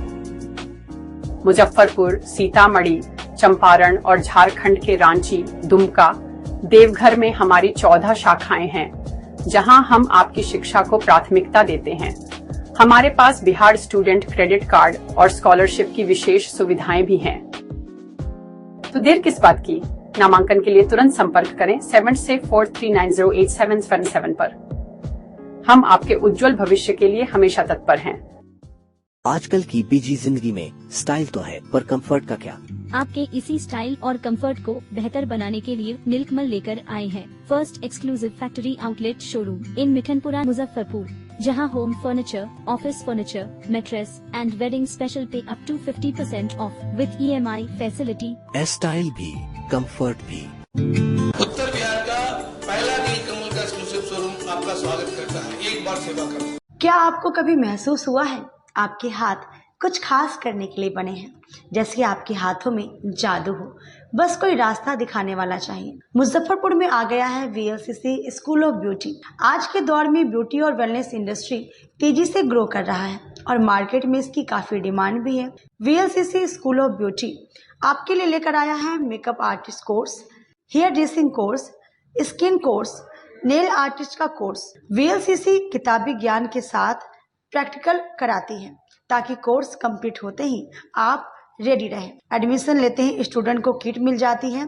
मुजफ्फरपुर, सीतामढ़ी, चंपारण और झारखंड के रांची, दुमका, देवघर में हमारी 14 शाखाएं हैं, जहां हम आपकी शिक्षा को प्राथमिकता देते हैं। हमारे पास बिहार स्टूडेंट क्रेडिट कार्ड और स्कॉलरशिप की विशेष सुविधाएं भी हैं। तो देर किस बात की? नामांकन के लिए तुरंत संपर्क करें 7643908777 पर। हम आपके उज्जवल भविष्य के लिए हमेशा तत्पर हैं। आजकल की बिजी जिंदगी में स्टाइल तो है, पर कंफर्ट का क्या? आपके इसी स्टाइल और कंफर्ट को बेहतर बनाने के लिए नीलकमल लेकर आए हैं first exclusive factory outlet showroom in Mithanpura Muzaffarpur, जहां home furniture, office furniture, mattress and wedding special पे up to 50% off with EMI facility. Style भी, कंफर्ट भी। उत्तर बिहार का पहला नीलकमल का एक्सक्लूसिव शोरूम आपका स्वागत करता है। एक बार सेवा करो। क्या आपको कभी महसूस हुआ है आपके हाथ कुछ खास करने के लिए बने हैं, जैसे आपके हाथों में जादू हो, बस कोई रास्ता दिखाने वाला चाहिए? मुजफ्फरपुर में आ गया है VLCC स्कूल ऑफ ब्यूटी। आज के दौर में ब्यूटी और वेलनेस इंडस्ट्री तेजी से ग्रो कर रहा है और मार्केट में इसकी काफी डिमांड भी है। VLCC स्कूल ऑफ ब्यूटी आपके लिए लेकर आया है makeup artist course, hair dressing course, skin course, nail artist का कोर्स। VLCC किताबी ज्ञान के साथ प्रैक्टिकल कराती है ताकि कोर्स कंप्लीट होते ही आप रेडी रहें। एडमिशन लेते ही स्टूडेंट को किट मिल जाती है।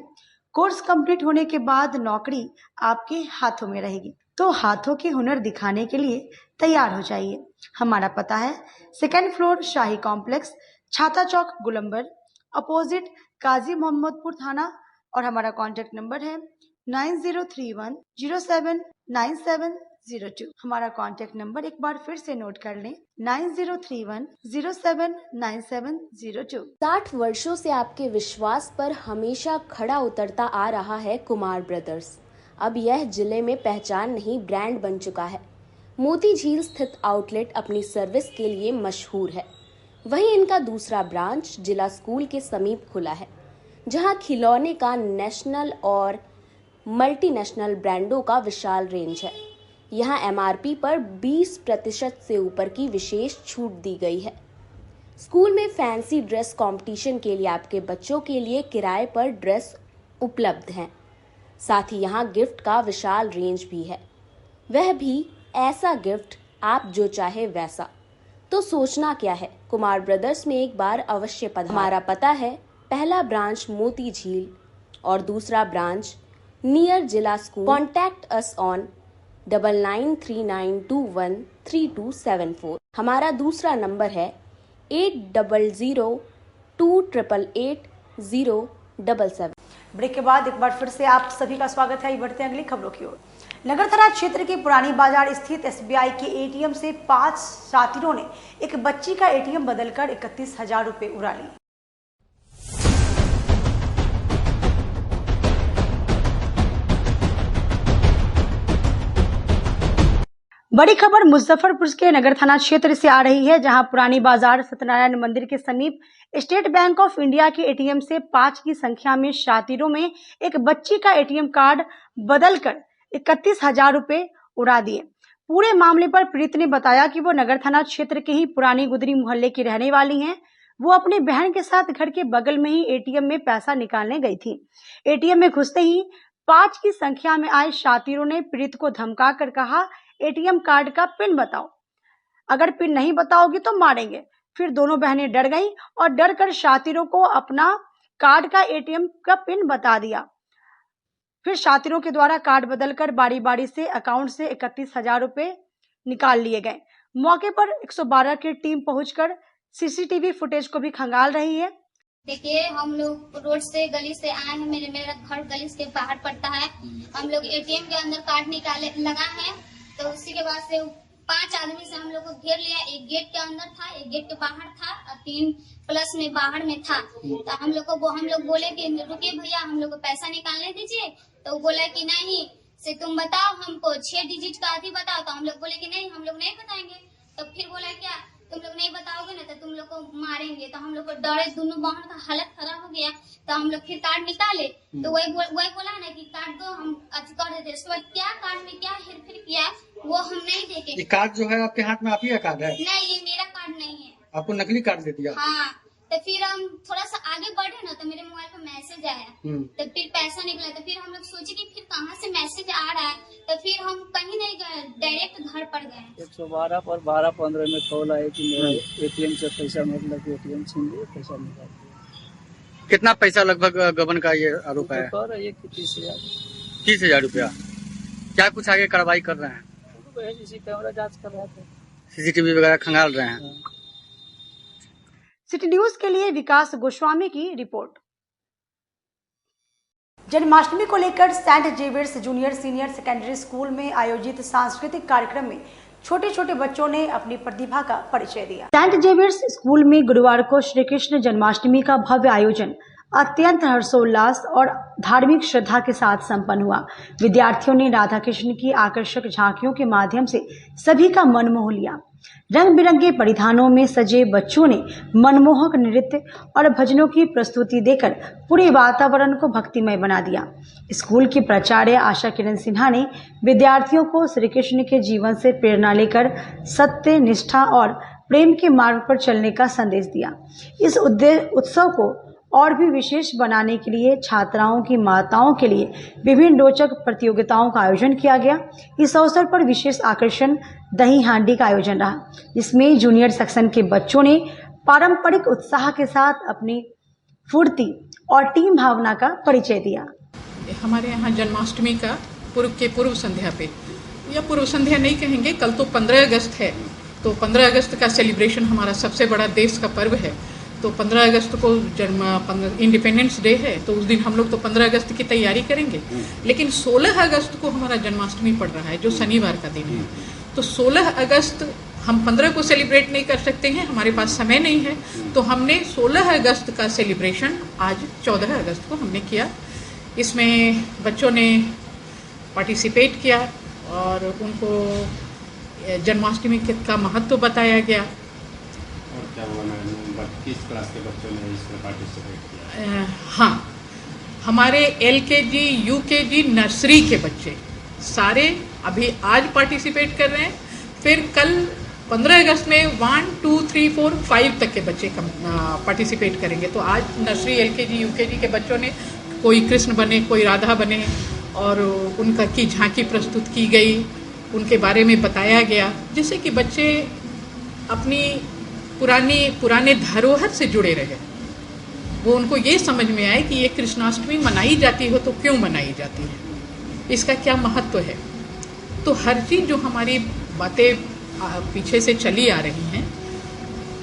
कोर्स कंप्लीट होने के बाद नौकरी आपके हाथों में रहेगी। तो हाथों के हुनर दिखाने के लिए तैयार हो जाइए। हमारा पता है 2nd फ्लोर शाही कॉम्प्लेक्स, छाता चौक, गोलंबर, अपोजिट काजी मोहम्मदपुर थाना। और हमारा कॉन्टैक्ट नंबर है 9031079702। हमारा कॉन्टैक्ट नंबर एक बार फिर से नोट कर लें, 9031079702। 60 वर्षों से आपके विश्वास पर हमेशा खड़ा उतरता आ रहा है कुमार ब्रदर्स। अब यह जिले में पहचान नहीं ब्रांड बन चुका है। मोती झील स्थित आउटलेट अपनी सर्विस के लिए मशहूर है। वहीं इनका दूसरा ब्रांच जिला स्कूल के समीप खुला है, जहां खिलौने का नेशनल और मल्टीनेशनल ब्रांडों का विशाल रेंज है। यहां MRP पर 20% से ऊपर की विशेष छूट दी गई है। स्कूल में फैंसी ड्रेस कंपटीशन के लिए आपके बच्चों के लिए किराए पर ड्रेस उपलब्ध हैं। साथ ही यहां गिफ्ट का विशाल रेंज भी है, वह भी ऐसा गिफ्ट आप जो चाहे वैसा। तो सोचना क्या है, कुमार ब्रदर्स में एक बार अवश्य पधारें। हमारा पता है, पहला ब्रांच मोती झील और दूसरा ब्रांच नियर जिला स्कूल। Contact us on 9939213274। हमारा दूसरा नंबर है 8002888077। ब्रेक के बाद एक बार फिर से आप सभी का स्वागत है। बढ़ते हैं अगली खबरों की ओर। नगर थाना क्षेत्र के पुरानी बाजार स्थित SBI के ATM से 5 शातिरों ने एक बच्ची का ATM बदलकर 31,000 रुपए उड़ा लिए। बड़ी खबर मुजफ्फरपुर के नगर थाना क्षेत्र से आ रही है, जहां पुरानी बाजार सत्यनारायण मंदिर के समीप स्टेट बैंक ऑफ इंडिया के ATM से 5 की संख्या में शातिरों में एक बच्ची का ATM कार्ड बदलकर 31,000 रुपए उड़ा दिए। पूरे मामले पर पीड़ित ने बताया कि वो नगर थाना क्षेत्र के ही पुरानी गुदरी मोहल्ले की रहने वाली हैं। वो अपनी बहन के साथ घर के बगल में ही ATM में पैसा निकालने गई थी। ATM में घुसते ही 5 की संख्या में आए शातिरों ने पीड़ित को धमका कर कहा, ATM कार्ड का पिन बताओ, अगर पिन नहीं बताओगी तो मारेंगे। फिर दोनों बहनें डर गईं और डर कर शातिरों को अपना कार्ड का ATM का पिन बता दिया। फिर शातिरों के द्वारा कार्ड बदलकर बारी बारी से अकाउंट से 31,000 रुपए निकाल लिए गए। मौके पर 112 की टीम पहुंचकर CCTV फुटेज को भी खंगाल रही है। देखिए, हम लोग रोड से गली से आए हैं। मेरा घर गली से बाहर पड़ता है। हम लोग ATM के अंदर कार्ड निकाले लगा है, तो उसी के बाद से 5 आदमी से हम लोग को घेर लिया। एक गेट के अंदर था, एक गेट के बाहर था और 3 प्लस में बाहर में था। तो हम लोग बोले कि रुकिए भैया, हम लोग को पैसा निकालने दीजिए। तो वो बोला कि नहीं से तुम बताओ हमको 6 डिजिट का आदि बताओ। तो हम लोग बोले कि नहीं, हम लोग नहीं बताएंगे। तो फिर बोला क्या तुम लोग नहीं बताओगे ना तो तुम लोग को मारेंगे। तो हम लोग को डरे, दोनों बहन का हालत खराब हो गया। तो हम लोग फिर कार्ड निकाले, तो वही बोला ना कि कार्ड दो, हम कर देते। उसके बाद क्या कार्ड में क्या हेर फेर किया वो हम नहीं देखे। ये कार्ड जो है आपके हाथ में आप ही का कार्ड है? नहीं, ये मेरा कार्ड नहीं है। आपको नकली कार्ड दे दिया? हाँ। तो फिर हम थोड़ा सा आगे बढ़े ना, तो मेरे मोबाइल पर मैसेज आया। तो फिर पैसा निकला। तो फिर हम लोग सोचे कि फिर कहाँ से मैसेज आ रहा है। तो फिर हम कहीं नहीं गए, डायरेक्ट घर पर गए। 112 पर 12-15 में कॉल आया कि मेरे ATM से पैसा मतलब ATM छीन लिए, पैसा निकाल दिया। कितना पैसा लगभग गबन का ये आरोप है? 30,000 रुपया। क्या कुछ आगे कार्रवाई कर रहे हैं? कैमरा जांच कर रहे थे, CCTV वगैरह खंगाल रहे हैं। सिटी न्यूज के लिए विकास गोस्वामी की रिपोर्ट। जन्माष्टमी को लेकर saint Xavier's junior senior secondary school में आयोजित सांस्कृतिक कार्यक्रम में छोटे छोटे बच्चों ने अपनी प्रतिभा का परिचय दिया। सेंट जेवियर्स स्कूल में गुरुवार को श्री कृष्ण जन्माष्टमी का भव्य आयोजन अत्यंत हर्षोल्लास और धार्मिक श्रद्धा के साथ संपन्न हुआ। विद्यार्थियों ने राधा कृष्ण की आकर्षक झांकियों के माध्यम से सभी का मन मोह लिया। रंग बिरंगे परिधानों में सजे बच्चों ने मनमोहक नृत्य और भजनों की प्रस्तुति देकर पूरे वातावरण को भक्तिमय बना दिया। स्कूल की प्राचार्य आशा किरण सिन्हा ने विद्यार्थियों को श्री कृष्ण के जीवन से प्रेरणा लेकर सत्य, निष्ठा और प्रेम के मार्ग पर चलने का संदेश दिया। इस उत्सव को और भी विशेष बनाने के लिए छात्राओं की माताओं के लिए विभिन्न रोचक प्रतियोगिताओं का आयोजन किया गया। इस अवसर पर विशेष आकर्षण दही हांडी का आयोजन रहा, जिसमें जूनियर सेक्शन के बच्चों ने पारंपरिक उत्साह के साथ अपनी फुर्ती और टीम भावना का परिचय दिया। हमारे यहाँ जन्माष्टमी का पूर्व संध्या पे या पूर्व संध्या नहीं कहेंगे, कल तो 15 अगस्त है, तो 15 अगस्त का सेलिब्रेशन हमारा सबसे बड़ा देश का पर्व है। तो 15 अगस्त को इंडिपेंडेंस डे है, तो उस दिन हम लोग तो 15 अगस्त की तैयारी करेंगे। लेकिन 16 अगस्त को हमारा जन्माष्टमी पड़ रहा है, जो शनिवार का दिन है। तो 16 अगस्त हम 15 को सेलिब्रेट नहीं कर सकते हैं, हमारे पास समय नहीं है, तो हमने 16 अगस्त का सेलिब्रेशन आज 14 अगस्त को हमने किया। इसमें बच्चों ने पार्टिसिपेट किया और उनको जन्माष्टमी का महत्व बताया गया। और क्या हुआ मैडम, किस क्लास के बच्चों ने इसमें पार्टिसिपेट किया? हाँ, हमारे LKG, UKG, नर्सरी के बच्चे सारे अभी आज पार्टिसिपेट कर रहे हैं। फिर कल 15 अगस्त में 1, 2, 3, 4, 5 तक के बच्चे पार्टिसिपेट करेंगे। तो आज नर्सरी, LKG, UKG के बच्चों ने कोई कृष्ण बने, कोई राधा बने और उनका की झांकी प्रस्तुत की गई, उनके बारे में बताया गया, जिससे कि बच्चे अपनी पुराने धरोहर से जुड़े रहे। वो उनको ये समझ में आए कि ये कृष्णाष्टमी मनाई जाती हो तो क्यों मनाई जाती है, इसका क्या महत्व है। तो हर चीज़ जो हमारी बातें पीछे से चली आ रही हैं,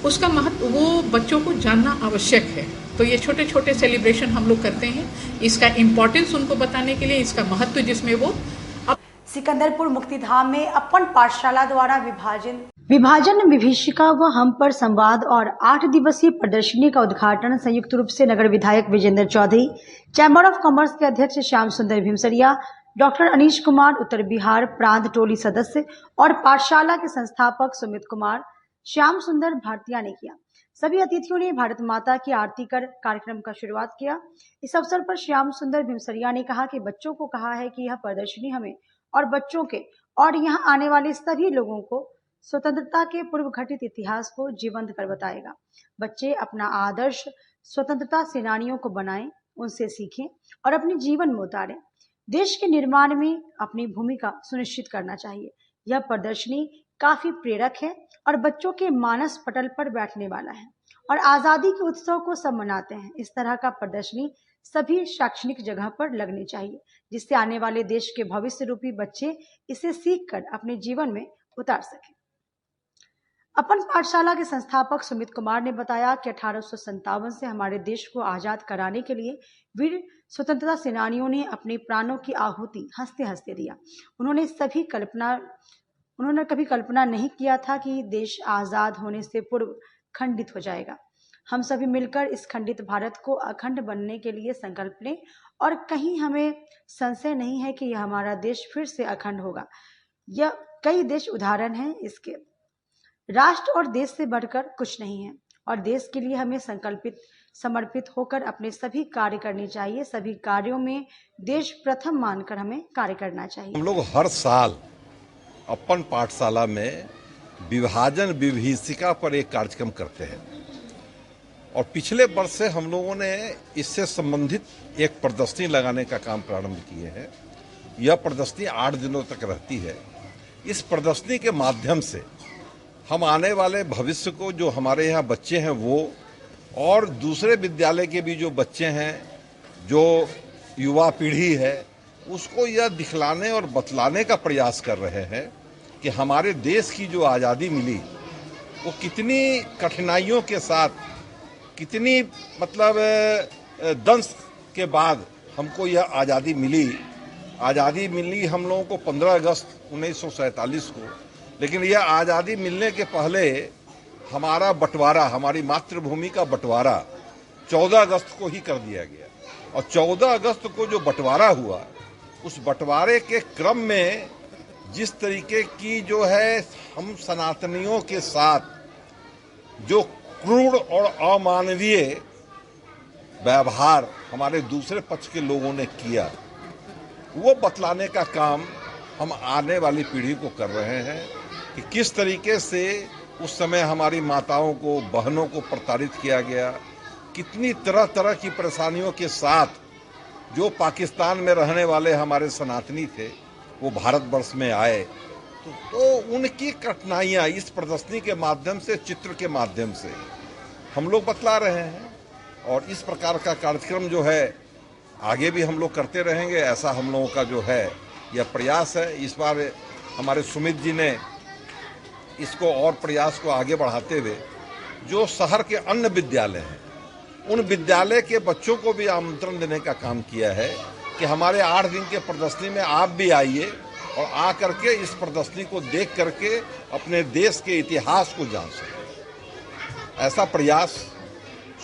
उसका महत्व वो बच्चों को जानना आवश्यक है। तो ये छोटे छोटे सेलिब्रेशन हम लोग करते हैं, इसका इम्पोर्टेंस उनको बताने के लिए, इसका महत्व जिसमें वो सिकंदरपुर मुक्तिधाम में अपन पाठशाला द्वारा विभाजन विभीषिका व हम पर संवाद और 8 दिवसीय प्रदर्शनी का उद्घाटन संयुक्त रूप से नगर विधायक Vijendra Chaudhary, chamber of commerce के अध्यक्ष श्याम सुंदर भीमसरिया, डॉक्टर अनीश कुमार, उत्तर बिहार प्रांत टोली सदस्य और पाठशाला के संस्थापक सुमित कुमार, श्याम सुंदर भारतीया ने किया। सभी अतिथियों ने भारत माता की आरती कर कार्यक्रम का शुरुआत किया। इस अवसर पर श्याम सुंदर भीमसरिया ने कहा कि बच्चों को कहा है कि यह प्रदर्शनी हमें और बच्चों के और यहाँ आने वाले सभी लोगों को स्वतंत्रता के पूर्व घटित इतिहास को जीवंत कर बताएगा। बच्चे अपना आदर्श स्वतंत्रता सेनानियों को बनाएं, उनसे सीखें और अपने जीवन में उतारें। देश के निर्माण में अपनी भूमिका सुनिश्चित करना चाहिए। यह प्रदर्शनी काफी प्रेरक है और बच्चों के मानस पटल पर बैठने वाला है और आजादी के उत्सव को सब मनाते हैं। इस तरह का प्रदर्शनी सभी शैक्षणिक जगह पर लगनी चाहिए, जिससे आने वाले देश के भविष्य रूपी बच्चे इसे सीखकर अपने जीवन में उतार सकें। अपन पाठशाला के संस्थापक सुमित कुमार ने बताया कि 1857 से हमारे देश को आजाद कराने के लिए वीर स्वतंत्रता सेनानियों ने अपने प्राणों की आहुति हंसते हंसते दिया। उन्होंने कभी कल्पना नहीं किया था कि देश आजाद होने से पूर्व खंडित हो जाएगा। हम सभी मिलकर इस खंडित भारत को अखंड बनने के लिए संकल्प लें और कहीं हमें संशय नहीं है कि यह हमारा देश फिर से अखंड होगा। यह कई देश उदाहरण हैं इसके। राष्ट्र और देश से बढ़कर कुछ नहीं है और देश के लिए हमें समर्पित होकर अपने सभी कार्य करने चाहिए। सभी कार्यों में देश प्रथम मानकर हमें कार्य करना चाहिए। हम लोग हर साल अपन पाठशाला में विभाजन विभीषिका पर एक कार्यक्रम करते हैं और पिछले वर्ष से हम लोगों ने इससे संबंधित एक प्रदर्शनी लगाने का काम प्रारंभ किए हैं। यह प्रदर्शनी 8 दिनों तक रहती है। इस प्रदर्शनी के माध्यम से हम आने वाले भविष्य को, जो हमारे यहाँ बच्चे हैं वो और दूसरे विद्यालय के भी जो बच्चे हैं, जो युवा पीढ़ी है, उसको यह दिखलाने और बतलाने का प्रयास कर रहे हैं कि हमारे देश की जो आज़ादी मिली वो कितनी कठिनाइयों के साथ, कितनी दंश के बाद हमको यह आज़ादी मिली। आज़ादी मिली हम लोगों को 15 अगस्त 1947 को, लेकिन यह आज़ादी मिलने के पहले हमारा बंटवारा, हमारी मातृभूमि का बंटवारा 14 अगस्त को ही कर दिया गया और 14 अगस्त को जो बंटवारा हुआ, उस बंटवारे के क्रम में जिस तरीके की जो है हम सनातनियों के साथ जो क्रूर और अमानवीय व्यवहार हमारे दूसरे पक्ष के लोगों ने किया, वो बतलाने का काम हम आने वाली पीढ़ी को कर रहे हैं कि किस तरीके से उस समय हमारी माताओं को, बहनों को प्रताड़ित किया गया, कितनी तरह तरह की परेशानियों के साथ जो पाकिस्तान में रहने वाले हमारे सनातनी थे वो भारतवर्ष में आए। तो उनकी कठिनाइयाँ इस प्रदर्शनी के माध्यम से, चित्र के माध्यम से हम लोग बतला रहे हैं और इस प्रकार का कार्यक्रम जो है आगे भी हम लोग करते रहेंगे। ऐसा हम लोगों का जो है यह प्रयास है। इस बार हमारे सुमित जी ने इसको और प्रयास को आगे बढ़ाते हुए जो शहर के अन्य विद्यालय हैं उन विद्यालय के बच्चों को भी आमंत्रण देने का काम किया है कि हमारे 8 दिन के प्रदर्शनी में आप भी आइए और आ करके इस प्रदर्शनी को देख करके अपने देश के इतिहास को जान सकें। ऐसा प्रयास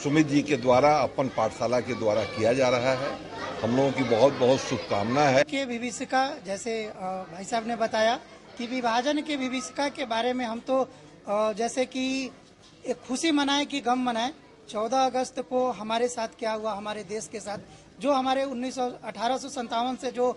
सुमित जी के द्वारा अपन पाठशाला के द्वारा किया जा रहा है। हम लोगों की बहुत बहुत शुभकामना है। के विभीषिका जैसे भाई साहब ने बताया कि विभाजन के विभीषिका के बारे में हम तो जैसे कि एक खुशी मनाएं कि गम मनाएं। 14 अगस्त को हमारे साथ क्या हुआ, हमारे देश के साथ जो हमारे 1857 से जो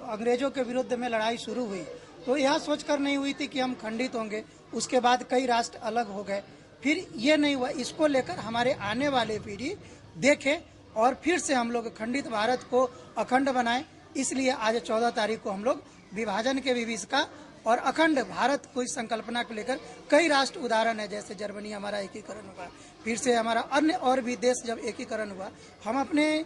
अंग्रेजों के विरुद्ध में लड़ाई शुरू हुई, तो यह सोचकर नहीं हुई थी कि हम खंडित होंगे। उसके बाद कई राष्ट्र अलग हो गए, फिर ये नहीं हुआ। इसको लेकर हमारे आने वाले पीढ़ी देखे और फिर से हम लोग खंडित भारत को अखंड बनाएं। इसलिए आज 14 तारीख को हम लोग विभाजन के विभीषिका और अखंड भारत को इस संकल्पना को लेकर कई राष्ट्र उदाहरण है, जैसे जर्मनी हमारा एकीकरण हुआ, फिर से हमारा अन्य और भी देश जब एकीकरण हुआ, हम अपने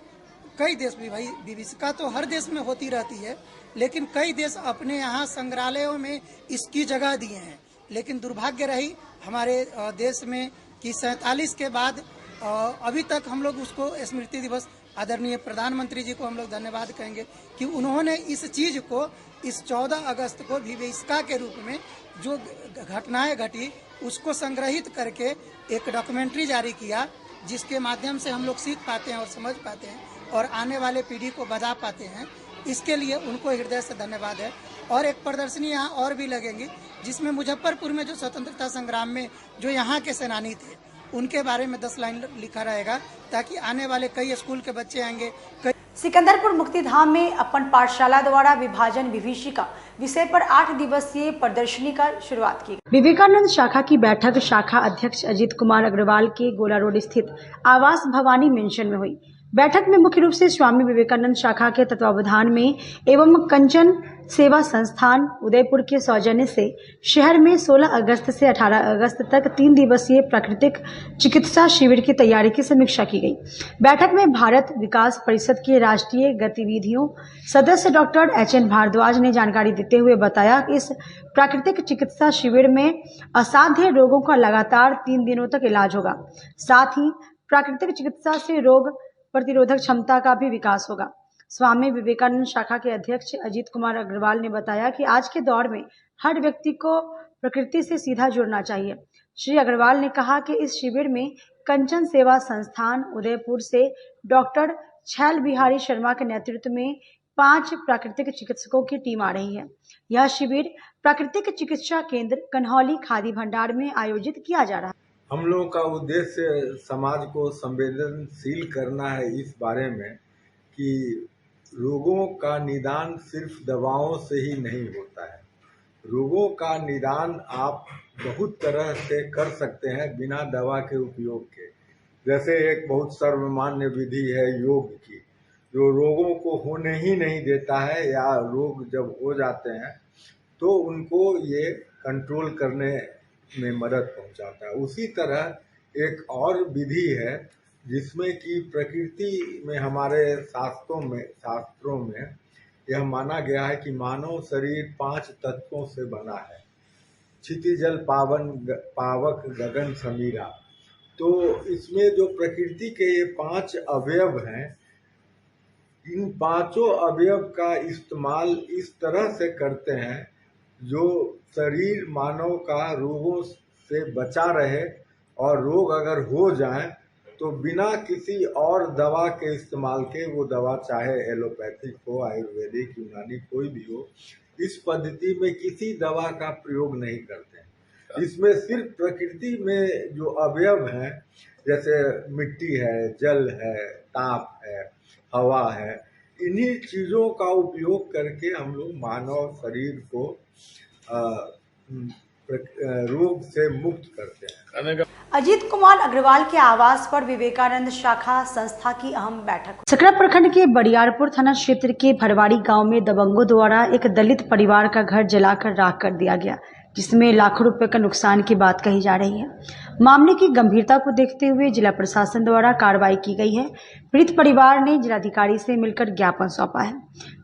कई देश भी, भाई विभीषिका तो हर देश में होती रहती है, लेकिन कई देश अपने यहाँ संग्रहालयों में इसकी जगह दिए हैं। लेकिन दुर्भाग्य रही हमारे देश में कि 47 के बाद अभी तक हम लोग उसको स्मृति दिवस, आदरणीय प्रधानमंत्री जी को हम लोग धन्यवाद कहेंगे कि उन्होंने इस चीज को इस 14 अगस्त को विभीषिका के रूप में जो घटनाएं घटी उसको संग्रहित करके एक डॉक्यूमेंट्री जारी किया, जिसके माध्यम से हम लोग सीख पाते हैं और समझ पाते हैं और आने वाले पीढ़ी को बता पाते हैं। इसके लिए उनको हृदय से धन्यवाद है। और एक प्रदर्शनी यहाँ और भी लगेंगी, जिसमें मुजफ्फरपुर में जो स्वतंत्रता संग्राम में जो यहाँ के सेनानी थे उनके बारे में 10 लाइन लिखा रहेगा, ताकि आने वाले कई स्कूल के बच्चे आएंगे। सिकंदरपुर मुक्तिधाम में अपन पाठशाला द्वारा विभाजन विभीषिका विषय पर 8 दिवसीय प्रदर्शनी का शुरुआत की। विवेकानंद शाखा की बैठक शाखा अध्यक्ष अजीत कुमार अग्रवाल के गोला रोड स्थित आवास भवानी मेंशन में हुई। बैठक में मुख्य रूप से स्वामी विवेकानंद शाखा के तत्वावधान में एवं कंचन सेवा संस्थान उदयपुर के सौजन्य से शहर में 16 अगस्त से 18 अगस्त तक 3 दिवसीय प्राकृतिक चिकित्सा शिविर की तैयारी की समीक्षा की गई। बैठक में भारत विकास परिषद के राष्ट्रीय गतिविधियों सदस्य डॉक्टर HN भारद्वाज ने जानकारी देते हुए बताया कि इस प्राकृतिक चिकित्सा शिविर में असाध्य रोगों का लगातार 3 दिनों तक इलाज होगा। साथ ही प्राकृतिक चिकित्सा से रोग प्रतिरोधक क्षमता का भी विकास होगा। स्वामी विवेकानंद शाखा के अध्यक्ष अजीत कुमार अग्रवाल ने बताया कि आज के दौर में हर व्यक्ति को प्रकृति से सीधा जुड़ना चाहिए। श्री अग्रवाल ने कहा कि इस शिविर में कंचन सेवा संस्थान उदयपुर से डॉक्टर छैल बिहारी शर्मा के नेतृत्व में 5 प्राकृतिक चिकित्सकों की टीम आ रही है। यह शिविर प्राकृतिक चिकित्सा केंद्र कन्हौली खादी भंडार में आयोजित किया जा रहा है। हम लोगों का उद्देश्य समाज को संवेदनशील करना है इस बारे में कि रोगों का निदान सिर्फ दवाओं से ही नहीं होता है। रोगों का निदान आप बहुत तरह से कर सकते हैं बिना दवा के उपयोग के। जैसे एक बहुत सर्वमान्य विधि है योग की, जो रोगों को होने ही नहीं देता है, या रोग जब हो जाते हैं तो उनको ये कंट्रोल करने में मदद पहुंचाता है। उसी तरह एक और विधि है जिसमें कि प्रकृति में हमारे शास्त्रों में यह माना गया है कि मानव शरीर 5 तत्वों से बना है। क्षिति जल पावन पावक गगन समीरा। तो इसमें जो प्रकृति के ये 5 अवयव हैं, इन 5 अवयव का इस्तेमाल इस तरह से करते हैं जो शरीर मानव का रोगों से बचा रहे, और रोग अगर हो जाए तो बिना किसी और दवा के इस्तेमाल के, वो दवा चाहे एलोपैथिक हो, आयुर्वेदिक, यूनानी, कोई भी हो, इस पद्धति में किसी दवा का प्रयोग नहीं करते हैं। इसमें सिर्फ प्रकृति में जो अवयव हैं, जैसे मिट्टी है, जल है, ताप है, हवा है, इन्हीं चीजों का उपयोग करके हम लोग मानव शरीर को रोग से मुक्त करते हैं। अजीत कुमार अग्रवाल के आवास पर विवेकानंद शाखा संस्था की अहम बैठक। सकरा प्रखंड के बड़ियारपुर थाना क्षेत्र के भरवाड़ी गांव में दबंगों द्वारा एक दलित परिवार का घर जलाकर राख कर दिया गया, जिसमें लाखों रुपए का नुकसान की बात कही जा रही है। मामले की गंभीरता को देखते हुए जिला प्रशासन द्वारा कार्रवाई की गई है। पीड़ित परिवार ने जिलाधिकारी से मिलकर ज्ञापन सौंपा है।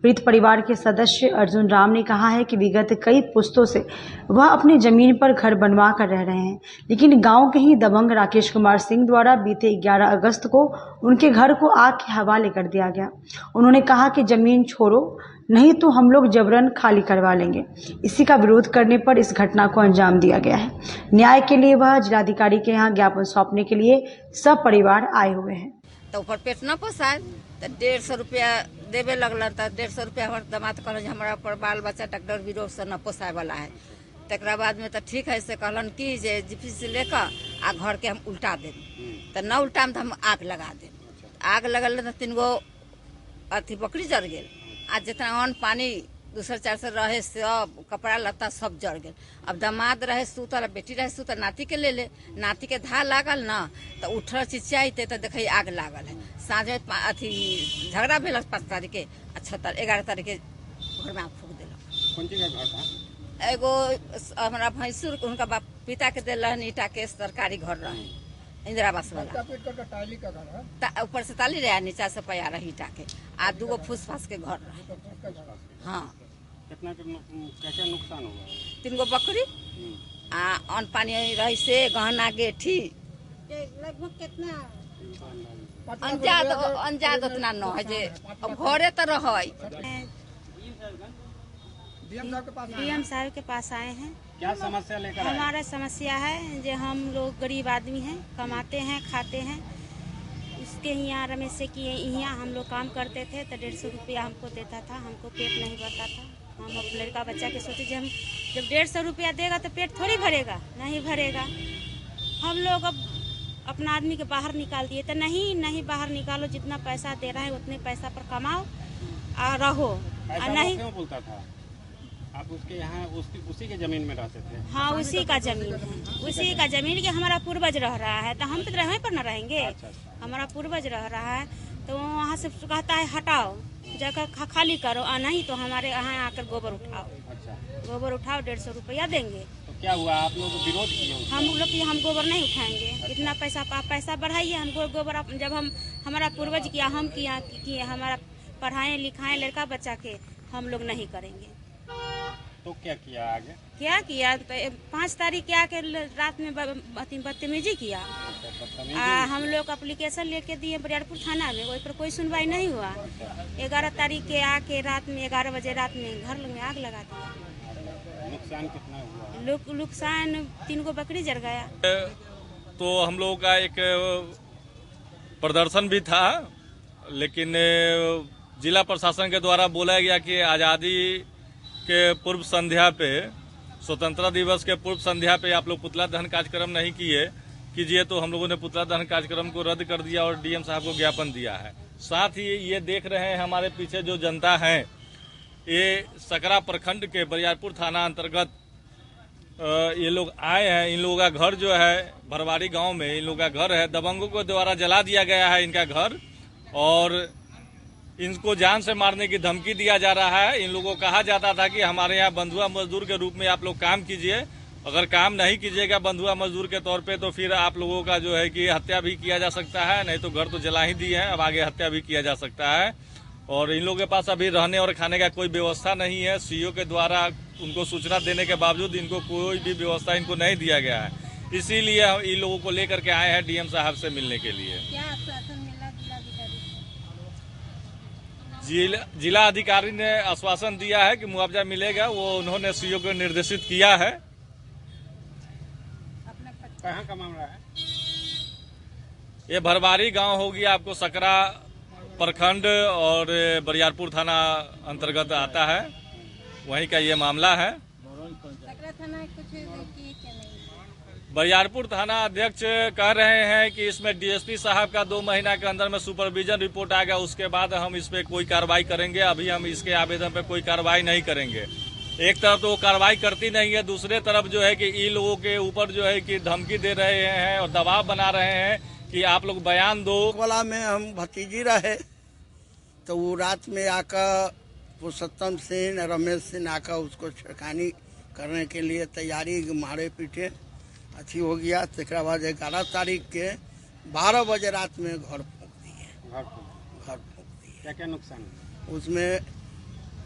पीड़ित परिवार के सदस्य अर्जुन राम ने कहा है कि विगत कई पुस्तों से वह अपनी जमीन पर घर बनवा कर रह रहे हैं, लेकिन गांव के ही दबंग राकेश कुमार सिंह द्वारा बीते 11 अगस्त को उनके घर को आग के हवाले कर दिया गया। उन्होंने कहा कि जमीन छोड़ो, नहीं तो हम लोग जबरन खाली करवा लेंगे। इसी का विरोध करने पर इस घटना को अंजाम दिया गया है। न्याय के लिए वह जिलाधिकारी के यहाँ ज्ञापन सौंपने के लिए सब परिवार आए हुए हैं। तो ऊपर पेट न पोसाय तो 150 रुपया देवे लगल, तो 150 रुपया हमारे दामाद कहल हमारा ऊपर बाल बच्चा डॉक्टर बीरो से न पोसाय वाला है। तकरा बाद में तो ठीक है से कहलन कि जे जीपी से लेकर आ घर के हम उल्टा दे, तो न उल्टा में तो हम आग लगा दे। आग लगल तो 3 गो अथी बकरी जर गए। आज जितना अन्न पानी दूसर चार से रहे सब कपड़ा लत्ता सब जड़ गए। अब दामाद रहे सूतल, बेटी रहे सूतल, नाती के ले ले, नाती के धा लागल न तो उठल चिचियाते तो देखे आग लागल है। साँझ में अथी झगड़ा भेल 5 तारीख के, 11 तारीख के घर में आग फूक दिल। कौन चीज का घर था? एगो हमारा भैंसुर उनका बाप पिता के दिल ईटा के सरकारी घर रहे, इंदिरा आवास वाला। ऊपर से ताली रहा, नीचा से पया रही ईटा के, आ 2 गो फूस फास के घर रहे। हाँ, कितना क्या नुकसान हुआ? 3 गो बकरी आ अन्न पानी रही से गहना गेठी लगभग कितना अंजाद उतना न है जे अब घरे तो रह। डीएम साहब के पास आए हैं। क्या समस्या लेकर आए? हमारा समस्या है जो हम लोग गरीब आदमी हैं, कमाते हैं खाते हैं। उसके यहाँ रमेश से कि यहाँ हम लोग काम करते थे तो 150 रुपया हमको देता था, हमको पेट नहीं भरता था। हम अब लड़का बच्चा के सोचे जब 150 रुपया देगा तो पेट थोड़ी भरेगा, नहीं भरेगा। हम लोग अब अपना आदमी के बाहर निकाल दिए तो नहीं बाहर निकालो, जितना पैसा दे रहा है उतने पैसा पर कमाओ और रहो। नहीं क्यों बोलता था? आप उसके यहाँ उसी के जमीन में रहते थे? हाँ, उसी का जमीन है, उसी का जमीन के हमारा पूर्वज रह रहा है, तो हम तो रहे पर न रहेंगे। हमारा पूर्वज रह रहा है तो वहाँ से कहता है हटाओ, जगह खाली करो, नहीं तो हमारे यहाँ आकर गोबर उठाओ। गोबर उठाओ, 150 रुपया देंगे। तो क्या हुआ, आप लोग विरोध किए? हम लोग कि हम गोबर नहीं उठाएंगे, इतना पैसा बढ़ाइए, हम गोबर जब हम हमारा पूर्वज किया, हम किए, हमारा पढ़ाएं लिखाएं लड़का बच्चा के, हम लोग नहीं करेंगे। तो क्या किया आगे? क्या किया तो 5 तारीख के आके रात में बदतमीजी किया। हम लोग एप्लीकेशन लेके दिए बरियारपुर थाना में, वही पर कोई सुनवाई नहीं हुआ। 11 तारीख के आके रात में 11 बजे रात में घर में आग लगा दिया। नुकसान कितना हुआ? नुकसान 3 गो बकरी जल गया। तो हम लोगों का एक प्रदर्शन भी था, लेकिन जिला प्रशासन के द्वारा बोला गया कि आज़ादी के पूर्व संध्या पे, स्वतंत्रता दिवस के पूर्व संध्या पे आप लोग पुतला दहन कार्यक्रम नहीं कीजिए। तो हम लोगों ने पुतला दहन कार्यक्रम को रद्द कर दिया और डीएम साहब को ज्ञापन दिया है। साथ ही ये देख रहे हैं हमारे पीछे जो जनता है, ये सकरा प्रखंड के बरियारपुर थाना अंतर्गत ये लोग आए हैं। इन लोगों का घर जो है भरवारी गांव में इन लोगों का घर है, दबंगों के द्वारा जला दिया गया है इनका घर और इनको जान से मारने की धमकी दिया जा रहा है। इन लोगों को कहा जाता था कि हमारे यहाँ बंधुआ मजदूर के रूप में आप लोग काम कीजिए, अगर काम नहीं कीजिएगा बंधुआ मजदूर के तौर पे तो फिर आप लोगों का जो है कि हत्या भी किया जा सकता है, नहीं तो घर तो जला ही दिए हैं, अब आगे हत्या भी किया जा सकता है। और इन लोगों के पास अभी रहने और खाने का कोई व्यवस्था नहीं है। सीईओ के द्वारा उनको सूचना देने के बावजूद इनको कोई भी व्यवस्था इनको नहीं दिया गया है। इसीलिए इन लोगों को लेकर के आए हैं डीएम साहब से मिलने के लिए। जिला अधिकारी ने आश्वासन दिया है कि मुआवजा मिलेगा, वो उन्होंने सीईओ को निर्देशित किया है। कहाँ का मामला है? ये भरवारी गांव होगी, आपको सकरा प्रखंड और बरियारपुर थाना अंतर्गत आता है, वहीं का ये मामला है। बरियारपुर थाना अध्यक्ष कह रहे हैं कि इसमें डीएसपी साहब का 2 महीना के अंदर में सुपरविजन रिपोर्ट आएगा, उसके बाद हम इस पे कोई कार्रवाई करेंगे। अभी हम इसके आवेदन पे कोई कार्रवाई नहीं करेंगे। एक तरफ तो वो कार्रवाई करती नहीं है, दूसरे तरफ जो है कि इन लोगों के ऊपर जो है कि धमकी दे रहे हैं और दबाव बना रहे हैं कि आप लोग बयान दो। वाला में हम भतीजी रहे तो वो रात में आकर पुरुषोत्तम सिंह रमेश सिंह आकर उसको छेड़खानी करने के लिए तैयारी मारे पीटे अच्छी हो गया। तकरा बाद 11 तारीख के 12 बजे रात में घर फूंक दिए। क्या क्या नुकसान हुआ? उसमें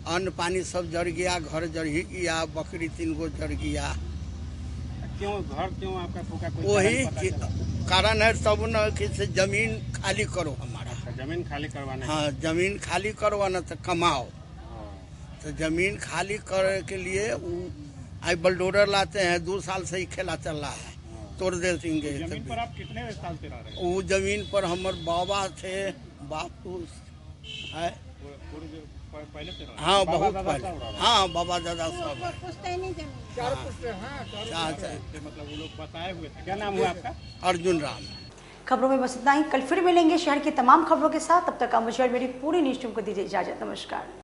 अन्न पानी सब जड़ गया, घर जड़ ही गया, बकरी 3 गो जड़ गया। क्यों घर क्यों आपका फूका? वही कारण है सब न कि से जमीन खाली करो हमारा। जमीन खाली करवाना? हाँ, जमीन खाली करवाना तो कमाओ। तो जमीन खाली करने के लिए आई बुलडोजर लाते हैं। 2 साल से ही खेला चल रहा है, तोड़ देंगे। जमीन पर आप कितने साल से रह रहे हैं? वो जमीन पर हमारे बाबा थे, बापू है। पहले से रहा? हाँ, बहुत पहले। हाँ, बाबा दादा सब है। मतलब वो लोग बताए हुए थे। क्या नाम हुआ आपका? अर्जुन राम। खबरों में बस इतना ही। कल फिर मिलेंगे शहर की तमाम खबरों के साथ। तब तक मुझे और मेरी पूरी न्यूज़ टीम को दीजिए इजाजत। नमस्कार।